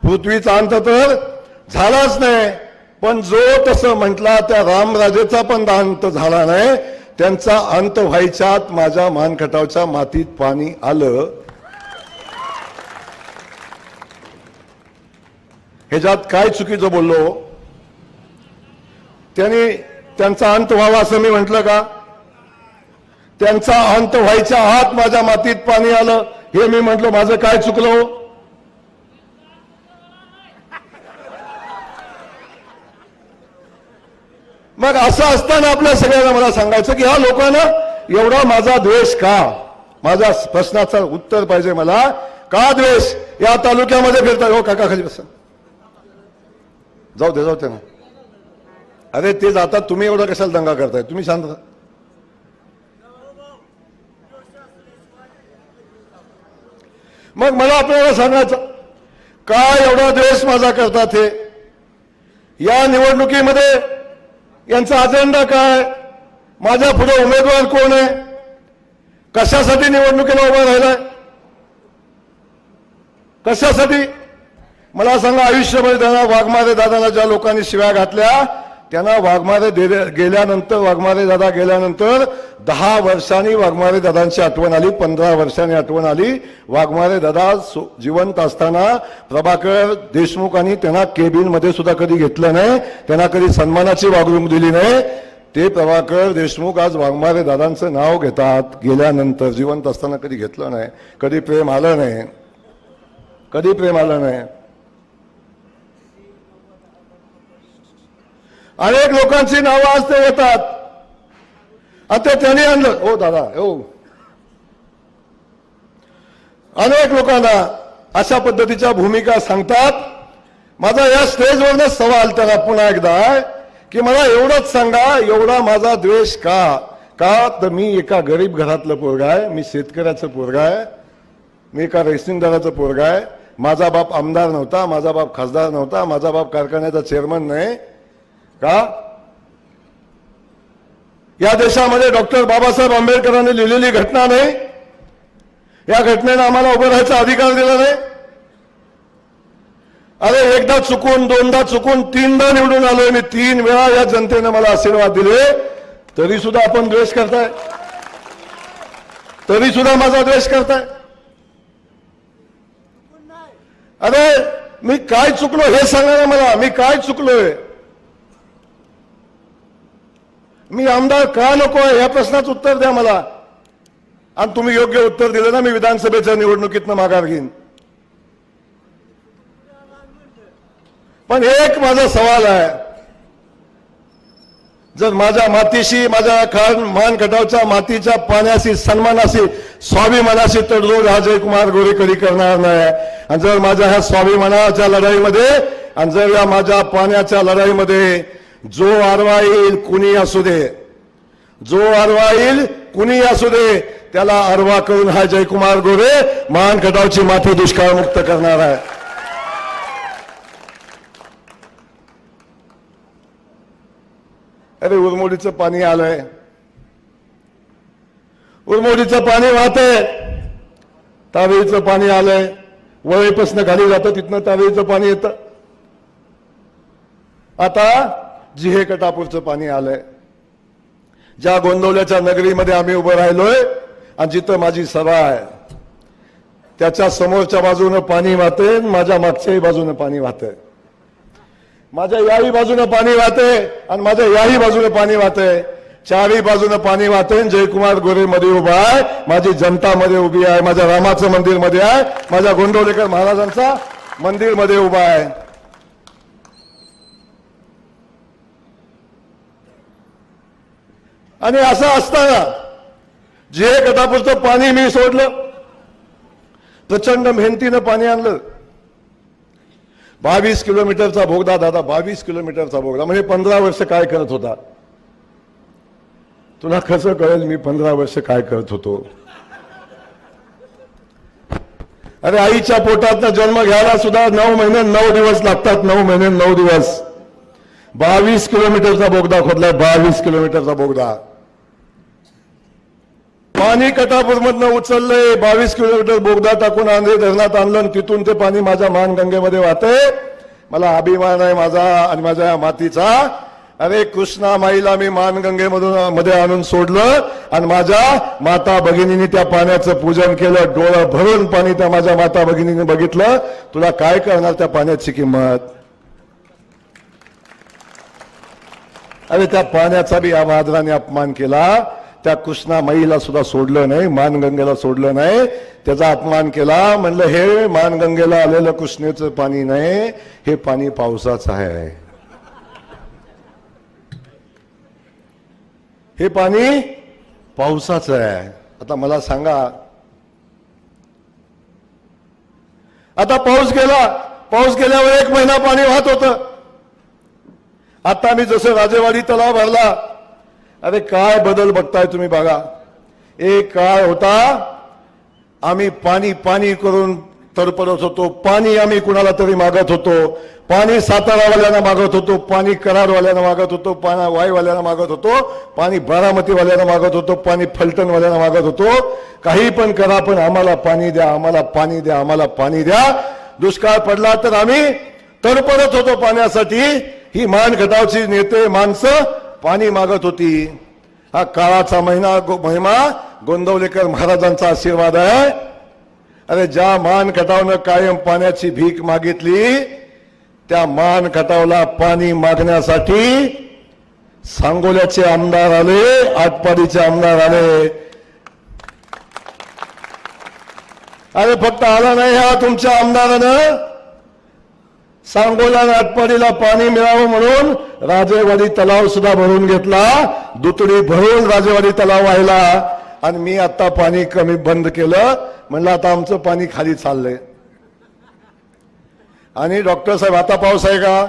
पृथ्वीचा अंत तर झालाच नाही, पण जो तसं म्हटला त्या रामराजेचा पण अंत झाला नाही. त्यांचा अंत व्हायच्यात माझ्या मानखटावच्या मातीत पाणी आलं. ह्याच्यात काय चुकीचं बोललो? त्यांचा अंत व्हावा असं मी म्हटलं का? त्यांचा अंत व्हायच्या आत माझ्या मातीत पाणी आलं हे मी म्हटलं. माझं काय चुकलं? मग असं असताना आपल्या सगळ्यांना मला सांगायचं की ह्या लोकांना एवढा माझा द्वेष का? माझ्या प्रश्नाचं उत्तर पाहिजे मला. का द्वेष? या तालुक्यामध्ये फिरतात. हो काका खाली बसा. जाऊ दे ना. अरे ते जातात, तुम्ही एवढा कशाला दंगा करताय? तुम्ही शांत राहा. मग मला आपल्याला सांगायचं काय एवढा द्वेष माझा करतात हे? या निवडणुकीमध्ये यांचा अजेंडा काय? माझ्या पुढे उमेदवार कोण आहे? कशासाठी निवडणुकीला उभा राहिलाय? कशासाठी? मला सांगा. आयुष्यभर त्यांना वाघमारे दादांना ज्या लोकांनी शिव्या घातल्या, त्यांना वाघमारे गेल्यानंतर, वाघमारे दादा गेल्यानंतर 10 वर्षांनी वाघमारे दादांची आठवण आली, 15 वर्षांनी आठवण आली. वाघमारे दादा जिवंत असताना प्रभाकर देशमुखांनी त्यांना केबिनमध्ये सुद्धा कधी घेतलं नाही, त्यांना कधी सन्मानाची वागणूक दिली नाही. ते प्रभाकर देशमुख आज वाघमारे दादांचं नाव घेतात. गेल्यानंतर जिवंत असताना कधी घेतलं नाही. कधी प्रेम आलं नाही, कधी प्रेम आलं नाही. अनेक लोकांची नावं आज ते येतात. आता त्यांनी आणलं. हो दादा, हो. अनेक लोकांना अशा पद्धतीच्या भूमिका सांगतात. माझा या स्टेजवरनं सवाल त्यांना पुन्हा एकदा आहे की मला एवढंच सांगा, एवढा माझा द्वेष का? तर मी एका गरीब घरातलं पोरगा आहे, मी शेतकऱ्याचं पोरगा आहे, मी एका रेसिंगदाराचं पोरगा आहे. माझा बाप आमदार नव्हता, माझा बाप खासदार नव्हता, माझा बाप कारखान्याचा चेअरमन नाही. का? या देशामध्ये डॉक्टर बाबासाहेब आंबेडकरांनी लिहिलेली घटना नाही? या घटनेनं आम्हाला उभं राहायचा अधिकार दिला नाही? अरे एकदा चुकून, दोनदा चुकून, 3दा निवडून आलोय मी. 3 वेळा या जनतेनं मला आशीर्वाद दिले, तरी सुद्धा आपण द्वेष करताय, तरी सुद्धा माझा द्वेष करताय. अरे मी काय चुकलो हे सांगा ना मला. मी काय चुकलोय? मी आमदार का नको आहे या प्रश्नाचं उत्तर द्या मला. आणि तुम्ही योग्य उत्तर दिलं ना, मी विधानसभेच्या निवडणुकीतनं माघार घेईन. पण एक माझा सवाल आहे, जर माझ्या मातीशी, माझ्या मानखटावच्या मातीच्या पाण्याशी, सन्मानाशी, स्वाभिमानाशी तडजोड हा जयकुमार गोरे कधी करणार नाही. आणि जर माझ्या ह्या स्वाभिमानाच्या लढाईमध्ये आणि जर या माझ्या पाण्याच्या लढाईमध्ये जो आरवा येईल, कुणी असू दे, जो आरवा येईल कुणी असू दे, त्याला आरवा करून हा जयकुमार गोरे मानखटावची माती दुष्काळमुक्त करणार आहे. अरे उरमोडीचं पाणी आलंय, उरमोडीचं पाणी वाहतंय, तावेईचं पाणी आलंय, वळईपासून खाली जातं तिथनं तावेईचं पाणी येतं. आता जिहे कटापूरचं पाणी आलंय. ज्या गोंदवल्याच्या नगरीमध्ये आम्ही उभं राहिलोय आणि जिथं माझी सभा आहे त्याच्या समोरच्या बाजूनं पाणी वाहते, माझ्या मागच्याही बाजूनं पाणी वाहतंय, माझ्या याही बाजूनं पाणी वाहते आणि माझ्या याही बाजूनं पाणी वाहते. चारही बाजूनं पाणी वाहते. जयकुमार गोरे मध्ये उभा आहे, माझी जनता मध्ये उभी आहे, माझ्या रामाचं मंदिर मध्ये आहे, माझ्या गोंडवलेकर महाराजांचा मंदिर मध्ये उभा आहे. आणि असं असताना जे कटापूरचं पाणी मी सोडलं, प्रचंड मेहनतीनं पाणी आणलं. 22 किलोमीटरचा बोगदा दादा, 22 किलोमीटरचा बोगदा म्हणजे 15 वर्ष काय करत होता. तुला कसं कळेल मी 15 वर्ष काय करत होतो. अरे आईच्या पोटात जन्म घ्यायला सुद्धा 9 महिने 9 दिवस लागतात. 9 महिने 9 दिवस. 22 किलोमीटरचा बोगदा खोदलाय. 22 किलोमीटरचा बोगदा. पाणी कटापूरमधनं उचललंय. 22 किलोमीटर बोगदा टाकून आंध्रे धरणात आणलं. तिथून ते पाणी माझ्या मानगंगेमध्ये वाहते. मला अभिमान आहे माझा आणि माझ्या या मातीचा. अरे कृष्णा माईला मी मानगंगेमधून मध्ये आणून सोडलं आणि माझ्या माता भगिनीने त्या पाण्याचं पूजन केलं. डोळं भरून पाणी त्या माझ्या माता भगिनीने बघितलं. तुला काय करणार त्या पाण्याची किंमत. अरे त्या पाण्याचा बी आदराने अपमान केला. त्या कृष्णा माईला सुद्धा सोडलं नाही. मानगंगेला सोडलं नाही. त्याचा अपमान केला. म्हणलं हे मानगंगेला आलेलं कृष्णेचं पाणी नाही, हे पाणी पावसाचं आहे. हे पाणी पावसाचं आहे. आता मला सांगा, आता पाऊस गेला. पाऊस गेल्यावर 1 महिना पाणी वाहत होतं. आता मी जसं राजेवाडी तलाव भरला. अरे काय बदल बघताय तुम्ही बघा. एक काळ होता आम्ही पाणी पाणी करून तडपडत होतो. पाणी आम्ही कुणाला तरी मागत होतो. पाणी सातारावाल्यांना मागत होतो. पाणी कराडवाल्यांना मागत होतो. पाणी वाईवाल्यांना मागत होतो. पाणी बारामतीवाल्यांना मागत होतो. पाणी फलटणवाल्यांना मागत होतो. काही पण करा पण आम्हाला पाणी द्या, आम्हाला पाणी द्या, आम्हाला पाणी द्या. दुष्काळ पडला तर आम्ही तडपडत होतो पाण्यासाठी. ही मानगटावची नेते माणसं पाणी मागत होती. हा काळाचा महिमा गोंदवलेकर महाराजांचा आशीर्वाद आहे. अरे ज्या मान खटावनं कायम पाण्याची भीक मागितली, त्या मान खटावला पाणी मागण्यासाठी सांगोल्याचे आमदार आले, आटपाडीचे आमदार आले. अरे फक्त आला नाही हा तुमच्या आमदारानं. सांगोला आणि आटपाडीला पाणी मिळावं म्हणून राजेवाडी तलाव सुद्धा भरून घेतला. दुतडी भरून राजेवाडी तलाव व्हायला. आणि मी आता पाणी कमी बंद केलं. म्हणलं आता आमचं पाणी खाली चाललंय. आणि डॉक्टर साहेब आता पाऊस आहे का?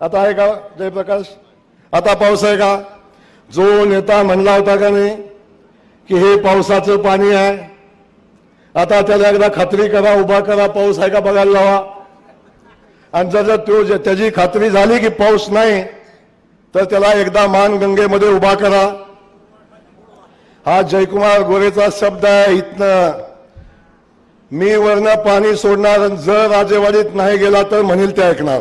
आता आहे का जयप्रकाश? आता पाऊस आहे का? जो नेता म्हणला होता का नाही की हे पावसाचं पाणी आहे, आता त्याला एकदा खात्री करा, उभा करा, पाऊस आहे का बघायला लावा. आणि जर त्याची खात्री झाली की पाऊस नाही तर त्याला एकदा मानगंगेमध्ये उभा करा. हा जयकुमार गोरेचा शब्द आहे. इथनं मी वरनं पाणी सोडणार, जर राजेवाडीत नाही गेला तर म्हणेल ते ऐकणार.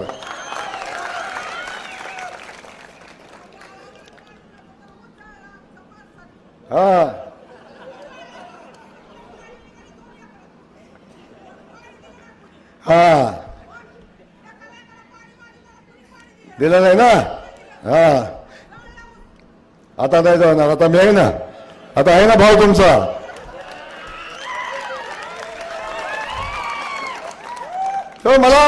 हा हा दिलं नाही ना. हा आता नाही जाणार. आता मी आहे ना. आता आहे ना भाऊ तुमचा. तर मला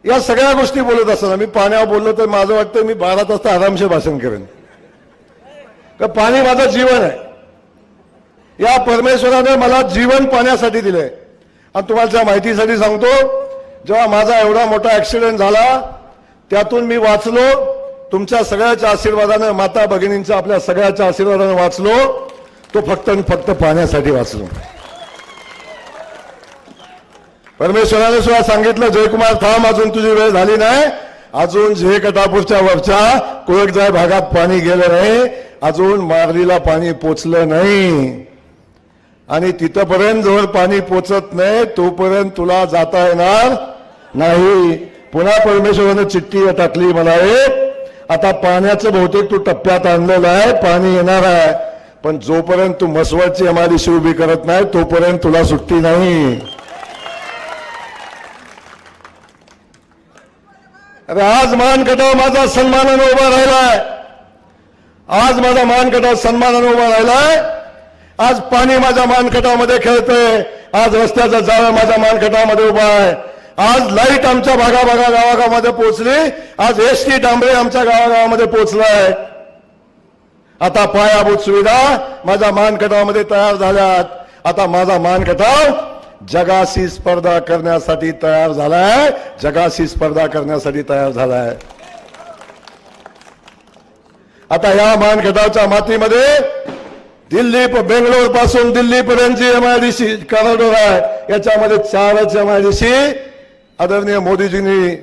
या सगळ्या गोष्टी बोलत असताना मी पाण्यावर बोललो तर माझं वाटतं मी 12 तास आरामशीर भाषण करेन. तर पाणी माझं जीवन आहे. या परमेश्वराने मला जीवन पाण्यासाठी दिलंय. आणि तुम्हाला माहितीसाठी सांगतो, जेव्हा माझा एवढा मोठा ऍक्सिडेंट झाला त्यातून मी वाचलो. तुमच्या सगळ्याच्या आशीर्वादानं, माता भगिनींच्या आपल्या सगळ्याच्या आशीर्वादानं वाचलो. तो फक्त आणि फक्त पाण्यासाठी वाचलो. परमेश्वराने सुद्धा सांगितलं, जयकुमार थांब, अजून तुझी वेळ झाली नाही. अजून जे कटापूरच्या वरच्या कोळकजाय भागात पाणी गेलं नाही, अजून मारलीला पाणी पोचलं नाही. आणि तिथपर्यंत जवळ पाणी पोचत नाही तोपर्यंत तुला जाता येणार नाही. पुन्हा परमेश्वराने चिठ्ठी टाकली मला, आता पाण्याचं बहुतेक तू टप्प्यात आणलेलं आहे, पाणी येणार आहे, पण जोपर्यंत तू मसवडची इमारत उभी करत नाही तोपर्यंत तुला सुट्टी नाही. अरे आज मानगटाव माझा सन्मानाने उभा राहिलाय. आज माझा मानगटाव सन्मानाने उभा राहिलाय. आज पाणी माझ्या मानगटामध्ये खेळतंय. आज रस्त्याचा जाळं माझ्या मानगटामध्ये उभा आहे. आज लाईट आमच्या गावागावामध्ये पोहोचली. आज एसटी डांबरे आमच्या गावागावामध्ये पोहोचलाय. आता पायाभूत सुविधा माझ्या मानगटामध्ये तयार झाल्यात. आता माझा मानगटाव जगाशी स्पर्धा करण्यासाठी तयार झालाय. जगाशी स्पर्धा करण्यासाठी तयार झालाय. आता या मान खटावच्या मातीमध्ये दिल्ली बेंगलोर पासून दिल्लीपर्यंतची एमआयडीसी कॉरिडॉर आहे, याच्यामध्ये 4च एमआयडीसी आदरणीय मोदीजींनी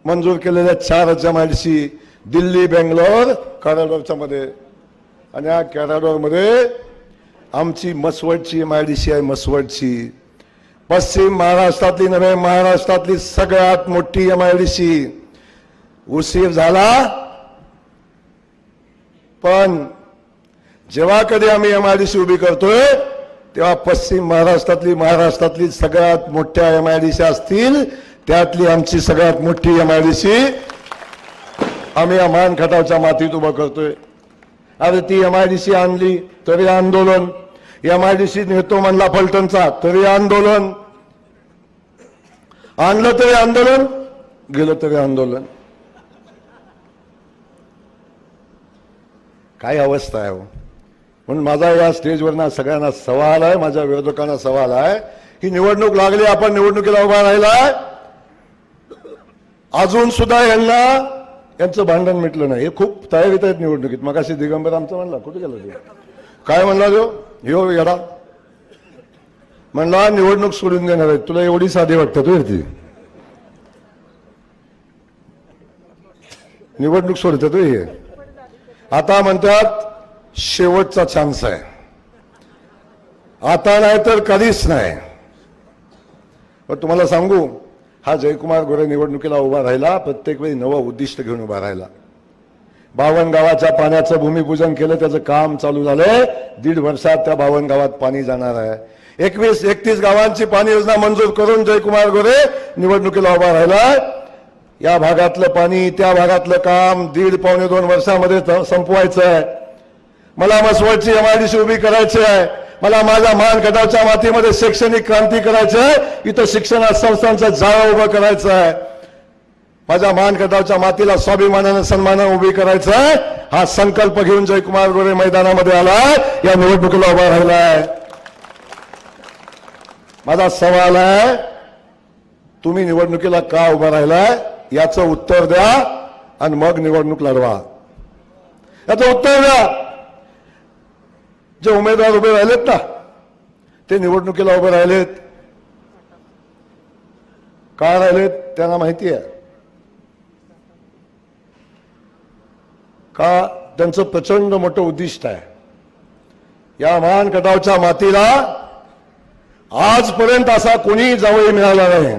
मंजूर केलेल्या 4च एमआयडीसी दिल्ली बेंगलोर कॉरिडॉरच्या मध्ये. आणि या कॉरिडॉरमध्ये आमची मसवडची एमआयडीसी आहे. मसवडची पश्चिम महाराष्ट्रातली नव्हे, महाराष्ट्रातली सगळ्यात मोठी एमआयडीसी. उशीर झाला, पण जेव्हा कधी आम्ही एमआयडीसी उभी करतोय तेव्हा पश्चिम महाराष्ट्रातली सगळ्यात मोठ्या एमआयडीसी असतील त्यातली आमची सगळ्यात मोठी एमआयडीसी आम्ही या मान खटावच्या मातीत उभं करतोय. अरे ती एमआयडीसी आणली तरी आंदोलन, एमआयडीसी नेतो म्हणला फलटणचा तरी आंदोलन, आणलं तरी आंदोलन, गेलं तरी आंदोलन. काय अवस्था आहे हो. म्हणून माझा या स्टेजवरना सगळ्यांना सवाल आहे, माझ्या विरोधकांना सवाल आहे, ही निवडणूक लागली, आपण निवडणुकीला उभा राहिलाय, अजून सुद्धा यांचं भांडण मिटलं नाही. हे खूप तयारीत आहेत निवडणुकीत. मग अशी दिगंबर आमचं म्हणला, कुठे गेला ते, काय म्हणला तो ह्यो येडा, म्हणला निवडणूक सोडून देणार आहे. तुला एवढी साधी वाटतं तू ती निवडणूक सोडत तू. हे आता म्हणतात शेवटचा चान्स आहे, आता नाही तर कधीच नाही. पण तुम्हाला सांगू, हा जयकुमार गोरे निवडणुकीला उभा राहिला, प्रत्येक वेळी नवं उद्दिष्ट घेऊन उभा राहिला. 52 गावाच्या पाण्याचं भूमिपूजन केलं, त्याचं काम चालू झालंय. 1.5 वर्षात त्या 52 गावात पाणी जाणार आहे. 31 गावांची पाणी योजना मंजूर करून जयकुमार गोरे निवडणुकीला उभा राहिला. या भागातलं पाणी, त्या भागातलं काम 1.5-2 वर्षामध्ये संपवायचं आहे. मला मसवडची एमआयडीसी उभी करायची आहे. मला माझ्या मान खटावच्या मातीमध्ये शैक्षणिक क्रांती करायची आहे. इथं शिक्षण संस्थांचं जाळं उभं करायचं आहे. माझ्या मान खटावच्या मातीला स्वाभिमानानं सन्मानानं उभी करायचं आहे. हा संकल्प घेऊन जयकुमार गोरे मैदानामध्ये आलाय, या निवडणुकीला उभा राहिलाय. माझा सवाल आहे, तुम्ही निवडणुकीला का उभा राहिलाय याचं उत्तर द्या आणि मग निवडणूक लढवा. याचं उत्तर द्या. जे उमेदवार उभे राहिलेत ना, ते निवडणुकीला उभे राहिलेत का राहिलेत त्यांना माहिती आहे का? त्यांचं प्रचंड मोठं उद्दिष्ट आहे. या मान खटावच्या मातीला आजपर्यंत असा कोणी जावई मिळाला नाही,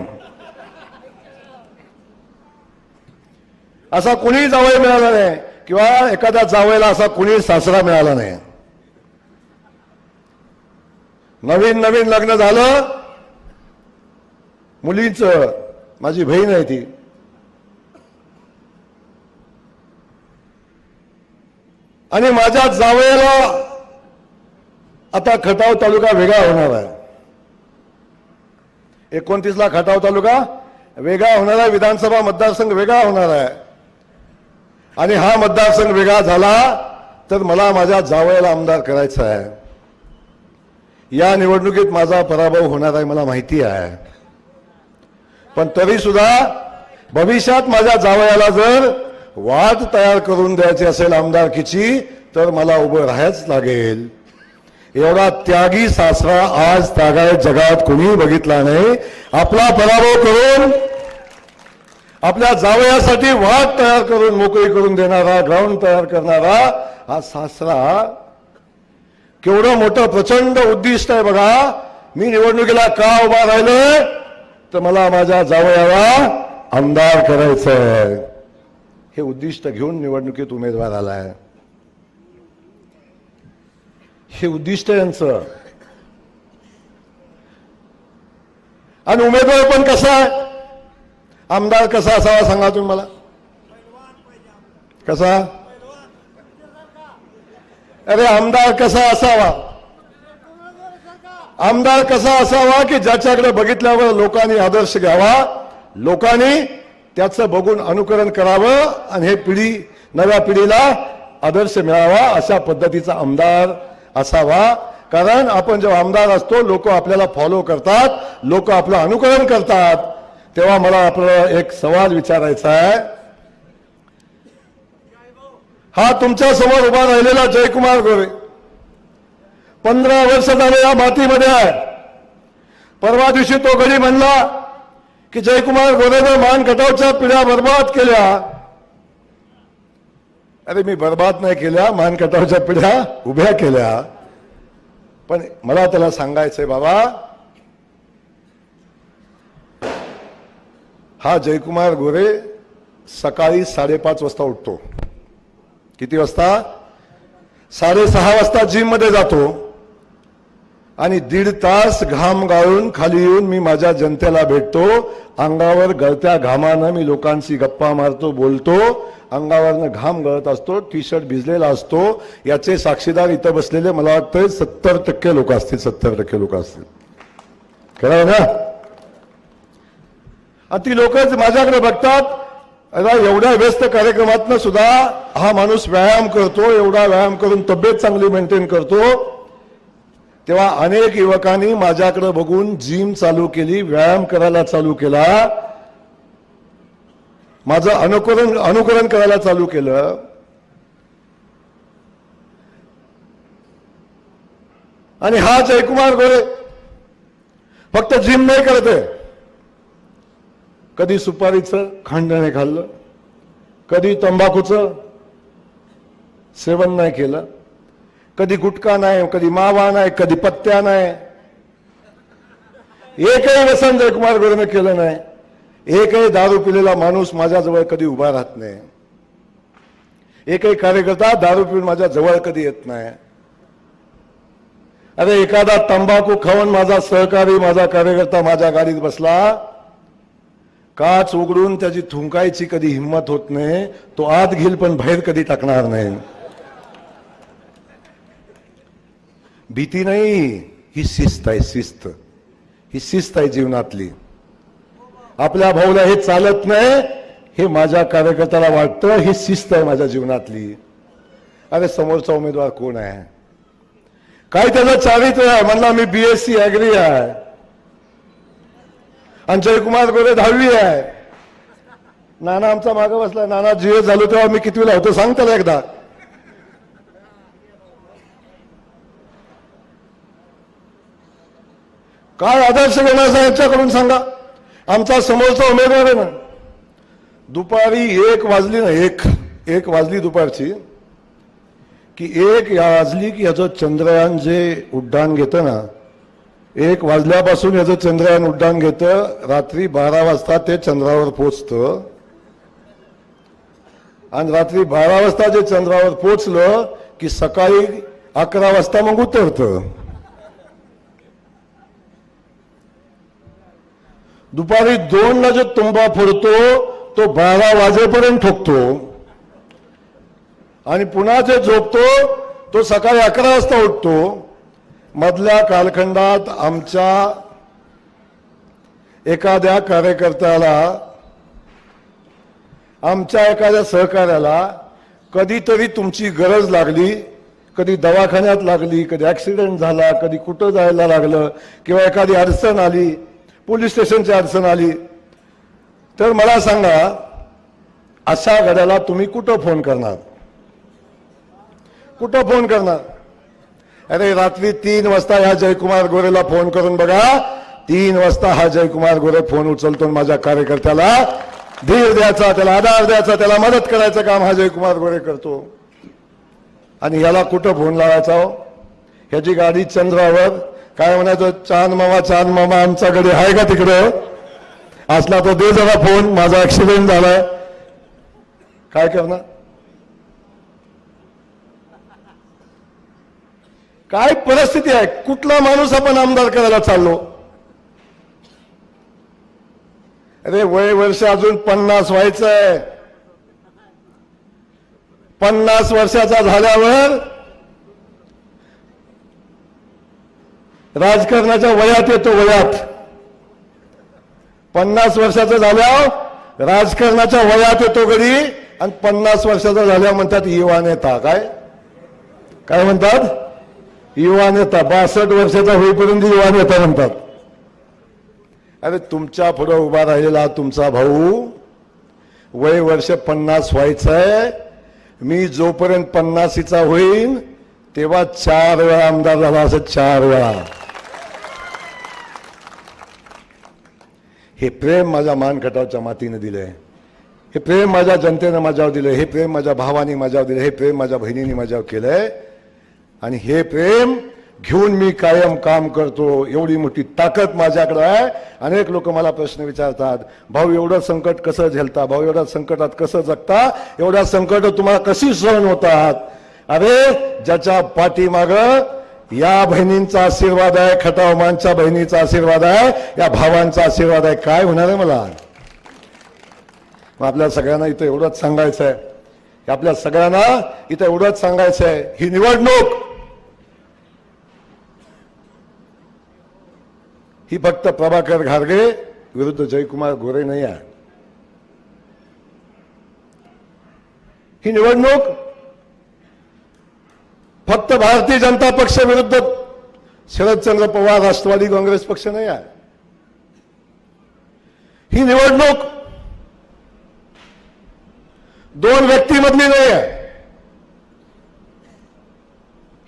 असा कोणी जावई मिळाला नाही, किंवा एखाद्या जावईला असा कोणी सासरा मिळाला नाही. नवीन लग्न झालं, मुलीचं, माझी बहीण आहे ती, आणि माझ्या जावयाला आता खटाव तालुका वेगळा होणार आहे. 29ला खटाव तालुका वेगळा होणार आहे, विधानसभा मतदारसंघ वेगळा होणार आहे. आणि हा मतदारसंघ वेगळा झाला तर मला माझ्या जावयाला आमदार करायचं आहे. या निवडणुकीत माझा पराभव होणार आहे मला माहिती आहे, पण तरी सुद्धा भविष्यात माझ्या जावयाला जर वाट तयार करून द्यायची असेल आमदारकीची तर मला उभं राहायच लागेल. एवढा त्यागी सासरा आज तागायत जगात कोणी बघितला नाही. आपला पराभव करून आपल्या जावयासाठी वाट तयार करून मोकळी करून देणारा, ग्राउंड तयार करणारा हा सासरा केवढं मोठं प्रचंड उद्दिष्ट आहे बघा. मी निवडणुकीला का उभा राहिलोय तर मला माझ्या जावयाला आमदार करायचं आहे. हे उद्दिष्ट घेऊन निवडणुकीत उमेदवार आलाय. हे उद्दिष्ट यांचं. आणि उमेदवार पण कसा आहे, आमदार कसा असावा सांगा तुम्ही मला. कसा? अरे आमदार कसा असावा? आमदार कसा असावा की ज्याच्याकडे बघितल्यावर लोकांनी आदर्श घ्यावा, लोकांनी त्याचं बघून अनुकरण करावं आणि हे नव्या पिढीला आदर्श मिळावा, अशा पद्धतीचा आमदार असावा. कारण आपण जेव्हा आमदार असतो लोक आपल्याला फॉलो करतात, लोक आपलं अनुकरण करतात. तेव्हा मला आपलं एक सवाल विचारायचा आहे, हा तुमच्या समोर उभा राहिलेला जयकुमार गोरे 15 वर्ष झाले या मातीमध्ये आहे. परवा दिवशी तो गडी म्हणला की जयकुमार गोरेनं मान खटावच्या पिढ्या बर्बाद केल्या. अरे मी बर्बाद नाही केल्या, मान खटावच्या पिढ्या उभ्या केल्या. पण मला त्याला सांगायचंय बाबा, हा जयकुमार गोरे सकाळी 5:30 वाजता उठतो. किती वाजता? 6:30 वाजता जिम मध्ये जातो आणि 1.5 तास घाम गाळून खाली येऊन मी माझ्या जनतेला भेटतो. अंगावर गळत्या घामानं मी लोकांशी गप्पा मारतो, बोलतो. अंगावरनं घाम गळत असतो, टी शर्ट भिजलेला असतो. याचे साक्षीदार इथं बसलेले मला वाटतं 70% लोक असतील, 70% लोक असतील. खरं ना? ती लोक माझ्याकडे बघतात, अरे एवढ्या व्यस्त कार्यक्रमातनं सुद्धा हा माणूस व्यायाम करतो, एवढा व्यायाम करून तब्येत चांगली मेंटेन करतो. तेव्हा अनेक युवकांनी माझ्याकडे बघून जिम चालू केली, व्यायाम करायला चालू केला, माझं अनुकरण करायला चालू केलं. आणि हा जयकुमार गोरे फक्त जिम नाही करते, कधी सुपारीचं खांडणे खाल्लं, कधी तंबाखूचं सेवन नाही केलं, कधी गुटखा नाही, कधी मावा नाही, कधी पत्त्या नाही. एकही व्यसन जयकुमार गोरेने केलं नाही. एकही दारू पिलेला माणूस माझ्याजवळ कधी उभा राहत नाही. एकही कार्यकर्ता दारू पिऊन माझ्या जवळ कधी येत नाही. अरे एखादा तंबाखू खाऊन माझा सहकारी, माझा कार्यकर्ता माझ्या गाडीत बसला, काच उघडून त्याची थुंकायची कधी हिंमत होत नाही. तो आत घेईल पण बाहेर कधी टाकणार नाही. भीती नाही, ही शिस्त आहे. शिस्त ही शिस्त आहे जीवनातली. आपल्या भाऊला हे चालत नाही हे माझ्या कार्यकर्त्याला वाटतं, ही शिस्त आहे माझ्या जीवनातली. अरे समोरचा उमेदवार कोण आहे, काय त्याचं चारित्र्य आहे? म्हणला मी BSc ऍग्री आहे आणि जयकुमार गोरे 10वी आहे. नाना आमचा मागे बसला. नाना GS झालो तेव्हा मी कितवीला होतो सांग त्याला एकदा. काय आदर्श घेण्याचा यांच्याकडून सांगा. आमचा समोरचा उमेदवार आहे ना, दुपारी 1 वाजली ना, एक वाजली दुपारची की 1 वाजली की याचं चंद्रयान जे उड्डाण घेतं ना, 1 वाजल्यापासून याचं चंद्रयान उड्डाण घेतं, रात्री 12 वाजता ते चंद्रावर पोचतं. आणि रात्री 12 वाजता जे चंद्रावर पोचलं की सकाळी 11 वाजता मग उतरतं. दुपारी 2ला जो तुंबा फोडतो तो 12 वाजेपर्यंत ठोकतो आणि पुन्हा जे झोपतो तो सकाळी 11 वाजता उठतो. मधल्या कालखंडात आमच्या एखाद्या कार्यकर्त्याला, आमच्या एखाद्या सहकार्याला कधीतरी तुमची गरज लागली, कधी दवाखान्यात लागली, कधी ऍक्सिडेंट झाला, कधी कुठं जायला लागलं किंवा एखादी अडचण आली, पोलीस स्टेशनची अडचण आली, तर मला सांगा अशा घड्याला तुम्ही कुठं फोन करणार? कुठं फोन करणार? अरे रात्री 3 वाजता ह्या जयकुमार गोरेला फोन करून बघा. 3 वाजता हा जयकुमार गोरे फोन उचलतो, माझ्या कार्यकर्त्याला धीर द्यायचा, त्याला आधार द्यायचा, त्याला मदत करायचं काम हा जयकुमार गोरे करतो. आणि याला कुठं फोन लावायचा हो? ह्याची गाडी चंद्रावर, काय म्हणायचं, चांद मामा आमच्याकडे आहे का तिकडं? असला तर दे जरा फोन, माझा ऍक्सिडेंट झालाय. काय करणार? काय परिस्थिती आहे? कुठला माणूस आपण आमदार करायला चाललो? अरे वय वर्ष अजून 50 व्हायचंय. 50 वर्षाचा झाल्यावर राजकारणाच्या वयात येतो. वयात 50 वर्षाचा झाल्यावर राजकारणाच्या वयात येतो गडी. आणि 50 वर्षाचा झाल्यावर म्हणतात युवा नेता. काय म्हणतात? युवा नेता. 62 वर्षाचा होईपर्यंत युवा नेता म्हणतात. अरे तुमच्या पुढे उभा राहिलेला तुमचा भाऊ वय वर्ष 50 व्हायचंय, मी जोपर्यंत 50चा होईन तेव्हा 4 वेळा आमदार झाला, असं 4 वेळा. हे प्रेम माझ्या मानखटावच्या मातीने दिलंय, हे प्रेम माझ्या जनतेनं माझ्यावर दिलंय, हे प्रेम माझ्या भावानी माझ्यावर दिलंय, हे प्रेम माझ्या बहिणींनी माझ्यावर केलंय. आणि हे प्रेम घेऊन मी कायम काम करतो. एवढी मोठी ताकद माझ्याकडे आहे. अनेक लोक मला प्रश्न विचारतात, भाऊ एवढं संकट कसं झेलता, भाऊ एवढ्या संकटात कसं जगता, एवढ्या संकट तुम्हाला कशी सहन होतात. अरे ज्याच्या पाठीमाग या बहिणींचा आशीर्वाद आहे, खटाव मानच्या बहिणीचा आशीर्वाद आहे, या भावांचा आशीर्वाद आहे, काय होणार आहे मला. मग आपल्या सगळ्यांना इथं एवढंच सांगायचं आहे, आपल्या सगळ्यांना इथं एवढंच सांगायचं आहे, ही निवडणूक ही फक्त प्रभाकर घारगे विरुद्ध जयकुमार गोरे नाही आहे. ही निवडणूक फक्त भारतीय जनता पक्ष विरुद्ध शरदचंद्र पवार राष्ट्रवादी काँग्रेस पक्ष नाही आहे. ही निवडणूक 2 व्यक्तीमधली नाही आहे.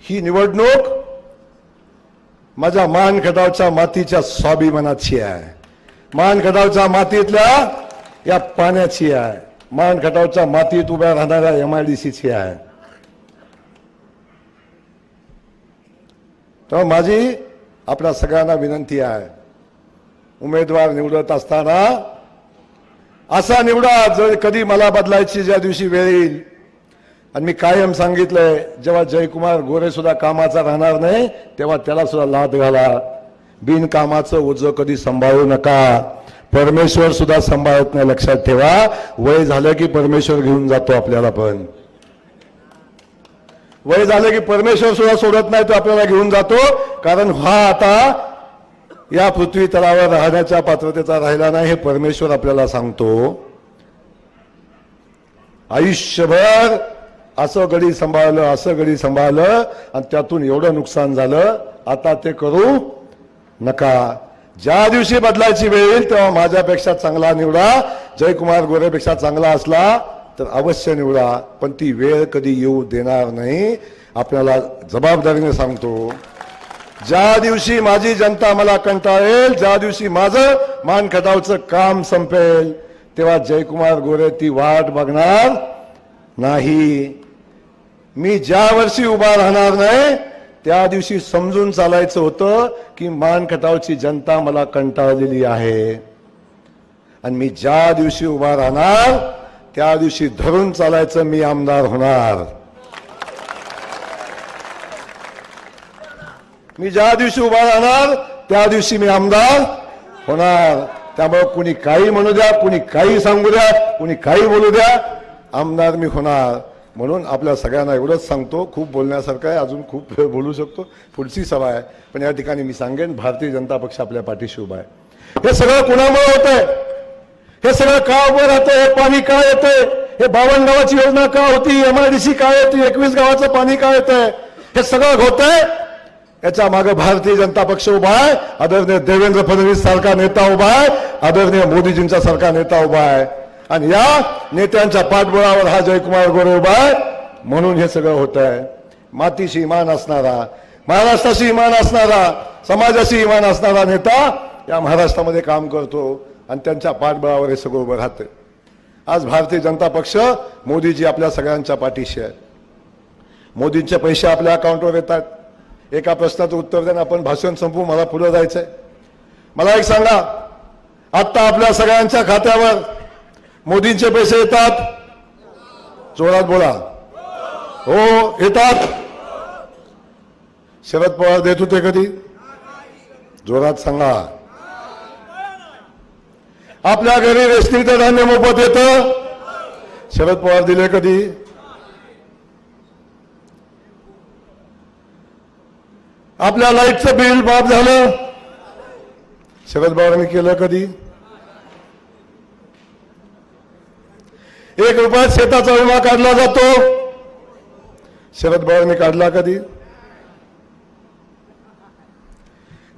ही निवडणूक माझ्या मानखटावच्या मातीच्या स्वाभिमानाची आहे, मानखटावच्या मातीतल्या या पाण्याची आहे, मानखटावच्या मातीत उभ्या राहणाऱ्या MIDCची आहे. तर माझी आपल्या सगळ्यांना विनंती आहे, उमेदवार निवडत असताना असा निवडा जर कधी मला बदलायची ज्या दिवशी वेळ येईल. आणि मी कायम सांगितलंय, जेव्हा जयकुमार गोरे सुद्धा कामाचा राहणार नाही तेव्हा त्याला सुद्धा लाद घाला. बिनकामाचं ओझं कधी सांभाळू नका. परमेश्वर सुद्धा सांभाळत नाही, लक्षात ठेवा. वय झालं की परमेश्वर घेऊन जातो आपल्याला, पण वय झालं की परमेश्वर सुद्धा सोडत नाही, तो आपल्याला घेऊन जातो. कारण हा आता या पृथ्वी तलावर राहण्याच्या पात्रतेचा राहिला नाही, हे परमेश्वर आपल्याला सांगतो. आयुष्यभर असं गडी सांभाळलं, असं गडी सांभाळलं आणि त्यातून एवढं नुकसान झालं. आता ते करू नका. ज्या दिवशी बदलायची वेळ येईल तेव्हा माझ्यापेक्षा चांगला निवडा, जयकुमार गोरेपेक्षा चांगला असला तर अवश्य निवडा, पण ती वेळ कधी येऊ देणार नाही. आपल्याला जबाबदारीने सांगतो, ज्या दिवशी माझी जनता मला कंटाळेल, ज्या दिवशी माझं मानखटावचं काम संपेल, तेव्हा जयकुमार गोरे ती वाट बघणार नाही. मी ज्या वर्षी उभा राहणार नाही त्या दिवशी समजून चालायचं होतं की मानखटावची जनता मला कंटाळलेली आहे. आणि मी ज्या दिवशी उभा राहणार त्या दिवशी धरून चालायचं, मी आमदार होणार. मी ज्या दिवशी उभा राहणार त्या दिवशी मी आमदार होणार. त्यामुळे कुणी काही म्हणू द्या, कुणी काही सांगू द्या, कुणी काही बोलू द्या, आमदार मी होणार. म्हणून आपल्या सगळ्यांना एवढंच सांगतो, खूप बोलण्यासारखं आहे, अजून खूप वेळ बोलू शकतो, पुढची सभा आहे, पण या ठिकाणी मी सांगेन भारतीय जनता पक्ष आपल्या पाठीशी उभा आहे. हे सगळं कुणामुळे होतंय, हे सगळं का उभं राहतंय, हे पाणी का येतंय, हे 52 गावाची योजना का होती, MIDC काय होती, 21 गावाचं पाणी का येतंय, हे सगळं होतंय. याच्या मागे भारतीय जनता पक्ष उभा आहे, आदरणीय देवेंद्र फडणवीस सारखा नेता उभा आहे, आदरणीय मोदीजींचा सारखा नेता उभा आहे. आणि या नेत्यांच्या पाठबळावर हा जयकुमार गोरे उभा आहे, म्हणून हे सगळं होत आहे. मातीशी इमान असणारा, महाराष्ट्राशी इमान असणारा, समाजाशी इमान असणारा नेता या महाराष्ट्रामध्ये काम करतो आणि त्यांच्या पाठबळावर हे सगळं उभं राहतं. आज भारतीय जनता पक्ष, मोदीजी आपल्या सगळ्यांच्या पाठीशी आहे. मोदींचे पैसे आपल्या अकाउंटवर येतात. एका प्रश्नाचं उत्तर देणं, आपण भाषण संपवू, मला पुढे जायचंय. मला एक सांगा, आता आपल्या सगळ्यांच्या खात्यावर मोदींचे पैसे येतात? जोरात बोला. हो येतात. शरद पवार देत होते कधी? जोरात सांगा. आपल्या घरी रेशनिंगचं धान्य मोफत येतं? शरद पवार दिले कधी? आपल्या लाईटचं बिल माफ झालं? शरद पवारांनी केलं कधी? 1 रुपयात शेताचा विमा काढला जातो? शरद पवारांनी काढला कधी?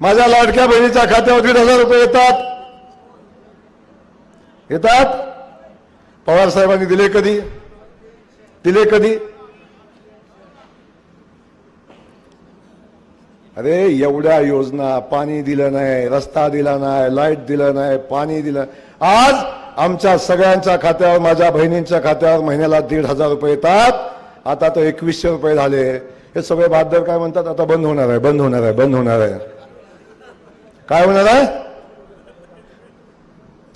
माझ्या लाडक्या बहिणीच्या खात्यावर 1,500 रुपये येतात? येतात? पवार साहेबांनी दिले कधी? दिले कधी? अरे एवढ्या योजना, पाणी दिलं नाही, रस्ता दिला नाही, लाईट दिलं नाही, पाणी दिलं. आज आमच्या सगळ्यांच्या खात्यावर, माझ्या बहिणींच्या खात्यावर महिन्याला 1,500 रुपये येतात. आता तर 2100 रुपये झाले. हे सगळे बादर काय म्हणतात, आता बंद होणार आहे, बंद होणार आहे, बंद होणार आहे. काय होणार आहे?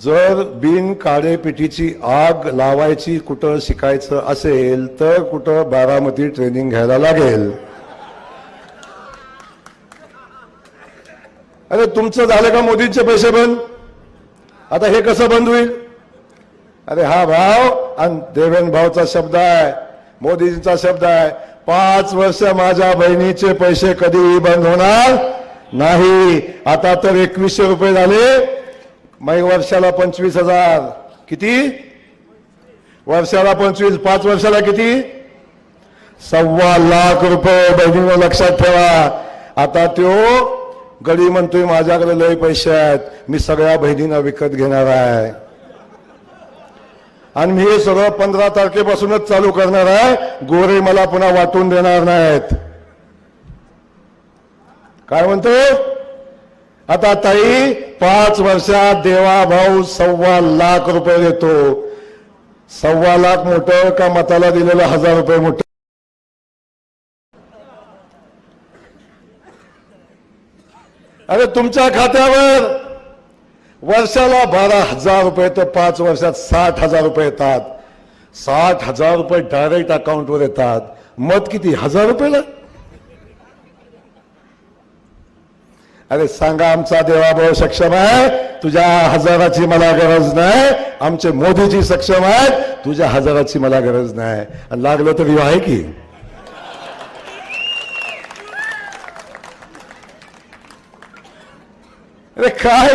जर बिन काळेपिटीची आग लावायची कुठं शिकायचं असेल तर कुठं बारामती ट्रेनिंग घ्यायला लागेल. अरे तुमचं झालं का मोदींचे पैसे बंद? आता हे कसं बंद होईल? अरे हा भाव आणि देवेंद्र भावचा शब्द आहे, मोदींचा शब्द आहे, 5 वर्ष माझ्या बहिणीचे पैसे कधीही बंद होणार नाही. आता तर 2100 रुपये झाले, वर्षाला 25,000. किती? वर्षाला 25, 5 वर्षाला किती? 1.25 लाख रुपये. बहिणीनं लक्षात ठेवा. आता तो गडी म्हणतोय माझ्याकडे लय पैसे आहेत, मी सगळ्या बहिणींना विकत घेणार आहे आणि मी हे सगळं 15 तारखेपासूनच चालू करणार आहे. गोरे मला पुन्हा वाटून देणार नाहीत. काय म्हणतो आता ताई? 5 वर्षात देवा भाऊ 1.25 लाख रुपये देतो. 1.25 लाख मोठं का मताला दिलेलं 1000 रुपये मोठं? अरे तुमच्या खात्यावर वर्षाला 12,000 रुपये तर 5 वर्षात 60,000 रुपये येतात. 60,000 रुपये डायरेक्ट अकाउंटवर येतात. मत किती? 1000 रुपयाला. अरे सांगा, आमचा देवाभाऊ सक्षम आहे, तुझ्या 1000ची मला गरज नाही. आमचे मोदीजी सक्षम आहेत, तुझ्या 1000ची मला गरज नाही. आणि लागलं तरी आहे की अरे काय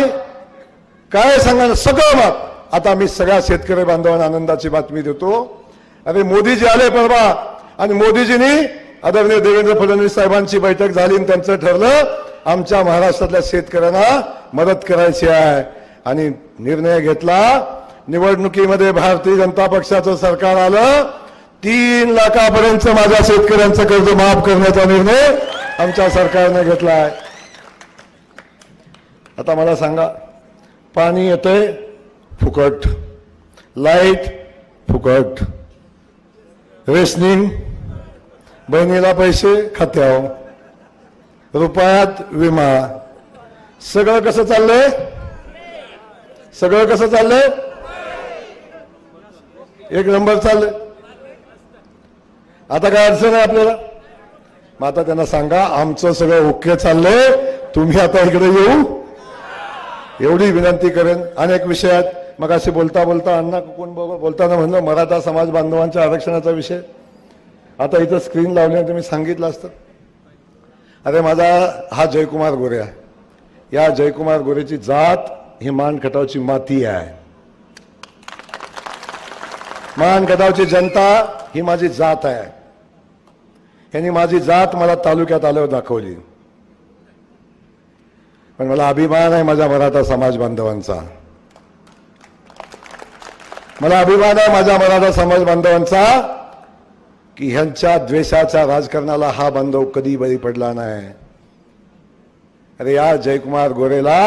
काय सांगा सगळं मत. आता मी सगळ्या शेतकरी बांधवांना आनंदाची बातमी देतो. अरे मोदीजी आले परवा आणि मोदीजींनी आदरणीय देवेंद्र फडणवीस साहेबांची बैठक झाली आणि त्यांचं ठरलं आमच्या महाराष्ट्रातल्या शेतकऱ्यांना मदत करायची आहे आणि निर्णय घेतला. निवडणुकीमध्ये भारतीय जनता पक्षाचं सरकार आलं. 3 लाखापर्यंत माझ्या शेतकऱ्यांचं कर्ज माफ करण्याचा निर्णय आमच्या सरकारने घेतला आहे. आता मला सांगा, पाणी येतंय फुकट, लाईट फुकट, रेशनिंग, बहिणीला पैसे खात्यावर, रुपयात विमा, सगळं कसं चाललंय? सगळं कसं चाललंय? एक नंबर चाललंय. आता काय अडचण आहे आपल्याला? मग आता त्यांना सांगा आमचं सगळं ओके चाललंय, तुम्ही आता इकडे येऊ, एवढी विनंती करेन. अनेक विषयात मग असे बोलता बोलता अण्णा कोण बोलताना म्हणलं मराठा समाज बांधवांच्या आरक्षणाचा विषय. आता इथं स्क्रीन लावल्याने तुम्ही सांगितलं असतं. अरे माझा हा जयकुमार गोरे आहे. या जयकुमार गोरेची जात ही मानखटावची माती आहे. मानखटावची जनता ही माझी जात आहे. यांनी माझी जात मला तालुक्यात आल्यावर दाखवली. पण मला अभिमान आहे माझ्या मराठा समाज बांधवांचा. मला अभिमान आहे माझ्या मराठा समाज बांधवांचा की ह्यांच्या द्वेषाच्या राजकारणाला हा बांधव कधी बळी पडला नाही. अरे या जयकुमार गोरेला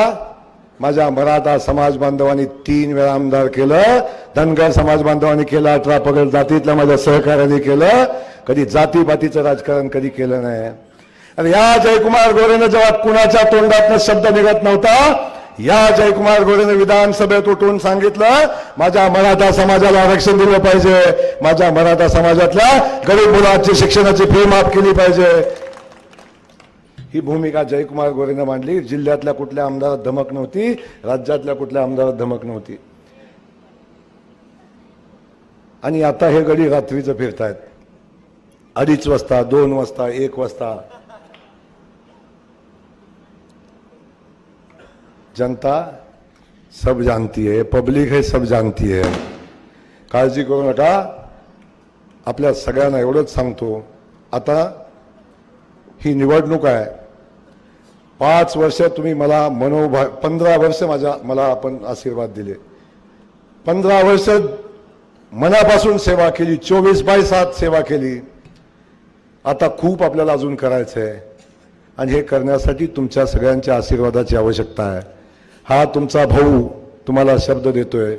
माझ्या मराठा समाज बांधवांनी 3 वेळा आमदार केलं. धनगर समाज बांधवांनी केलं, 18 पगड जातीतल्या माझ्या सहकार्याने केलं. कधी जातीपातीचं राजकारण कधी केलं नाही. आणि या जयकुमार गोरेनं जेव्हा कुणाच्या तोंडातनं शब्द निघत नव्हता, या जयकुमार गोरेनं विधानसभेत उठून सांगितलं माझ्या मराठा समाजाला आरक्षण दिलं पाहिजे, माझ्या मराठा समाजातल्या गरीब मुलांची शिक्षणाची फी माफ केली पाहिजे. ही भूमिका जयकुमार गोरेनं मांडली. जिल्ह्यातल्या कुठल्या आमदारात धमक नव्हती, राज्यातल्या कुठल्या आमदारात धमक नव्हती. आणि आता हे गडी रात्रीचं फिरतायत. 2:30 वाजता, 2 वाजता, 1 वाजता. जनता सब जानती है, पब्लिक है सब जानती है. काळजी करू नका. आपल्या सगळ्यांना एवढंच सांगतो, आता ही निवडणूक आहे. 5 वर्ष तुम्ही मला 15 वर्ष मला आपण आशीर्वाद दिले. 15 वर्ष मनापासून सेवा केली, 24/7 सेवा केली. आता खूप आपल्याला अजून करायचं आहे आणि हे करण्यासाठी तुमच्या सगळ्यांच्या आशीर्वादाची आवश्यकता आहे. हा तुमचा भाऊ तुम्हाला शब्द देतोय,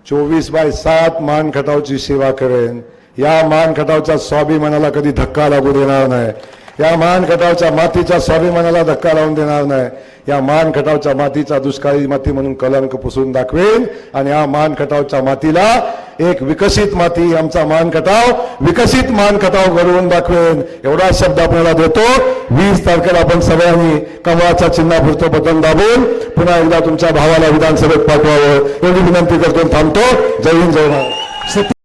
24/7 मान खटावची सेवा करेन. या मान खटावच्या स्वाभिमानाला कधी धक्का लागू देणार नाही. या मान खटावच्या मातीच्या स्वाभिमानाला धक्का लावून देणार नाही. या मान खटावच्या मातीचा दुष्काळी माती म्हणून कलंक पुसून दाखवेन आणि या मान खटावच्या मातीला एक विकसित माती, आमचा मान खटाव विकसित मान खटाव घडवून दाखवेन. एवढा शब्द आपल्याला देतो. 20 तारखेला आपण सगळ्यांनी कमळाच्या चिन्हापुरतं बटन दाबून पुन्हा एकदा तुमच्या भावाला विधानसभेत पाठवावं एवढी विनंती करतो. थांबतो. जय हिंद, जय महाराष्ट्र.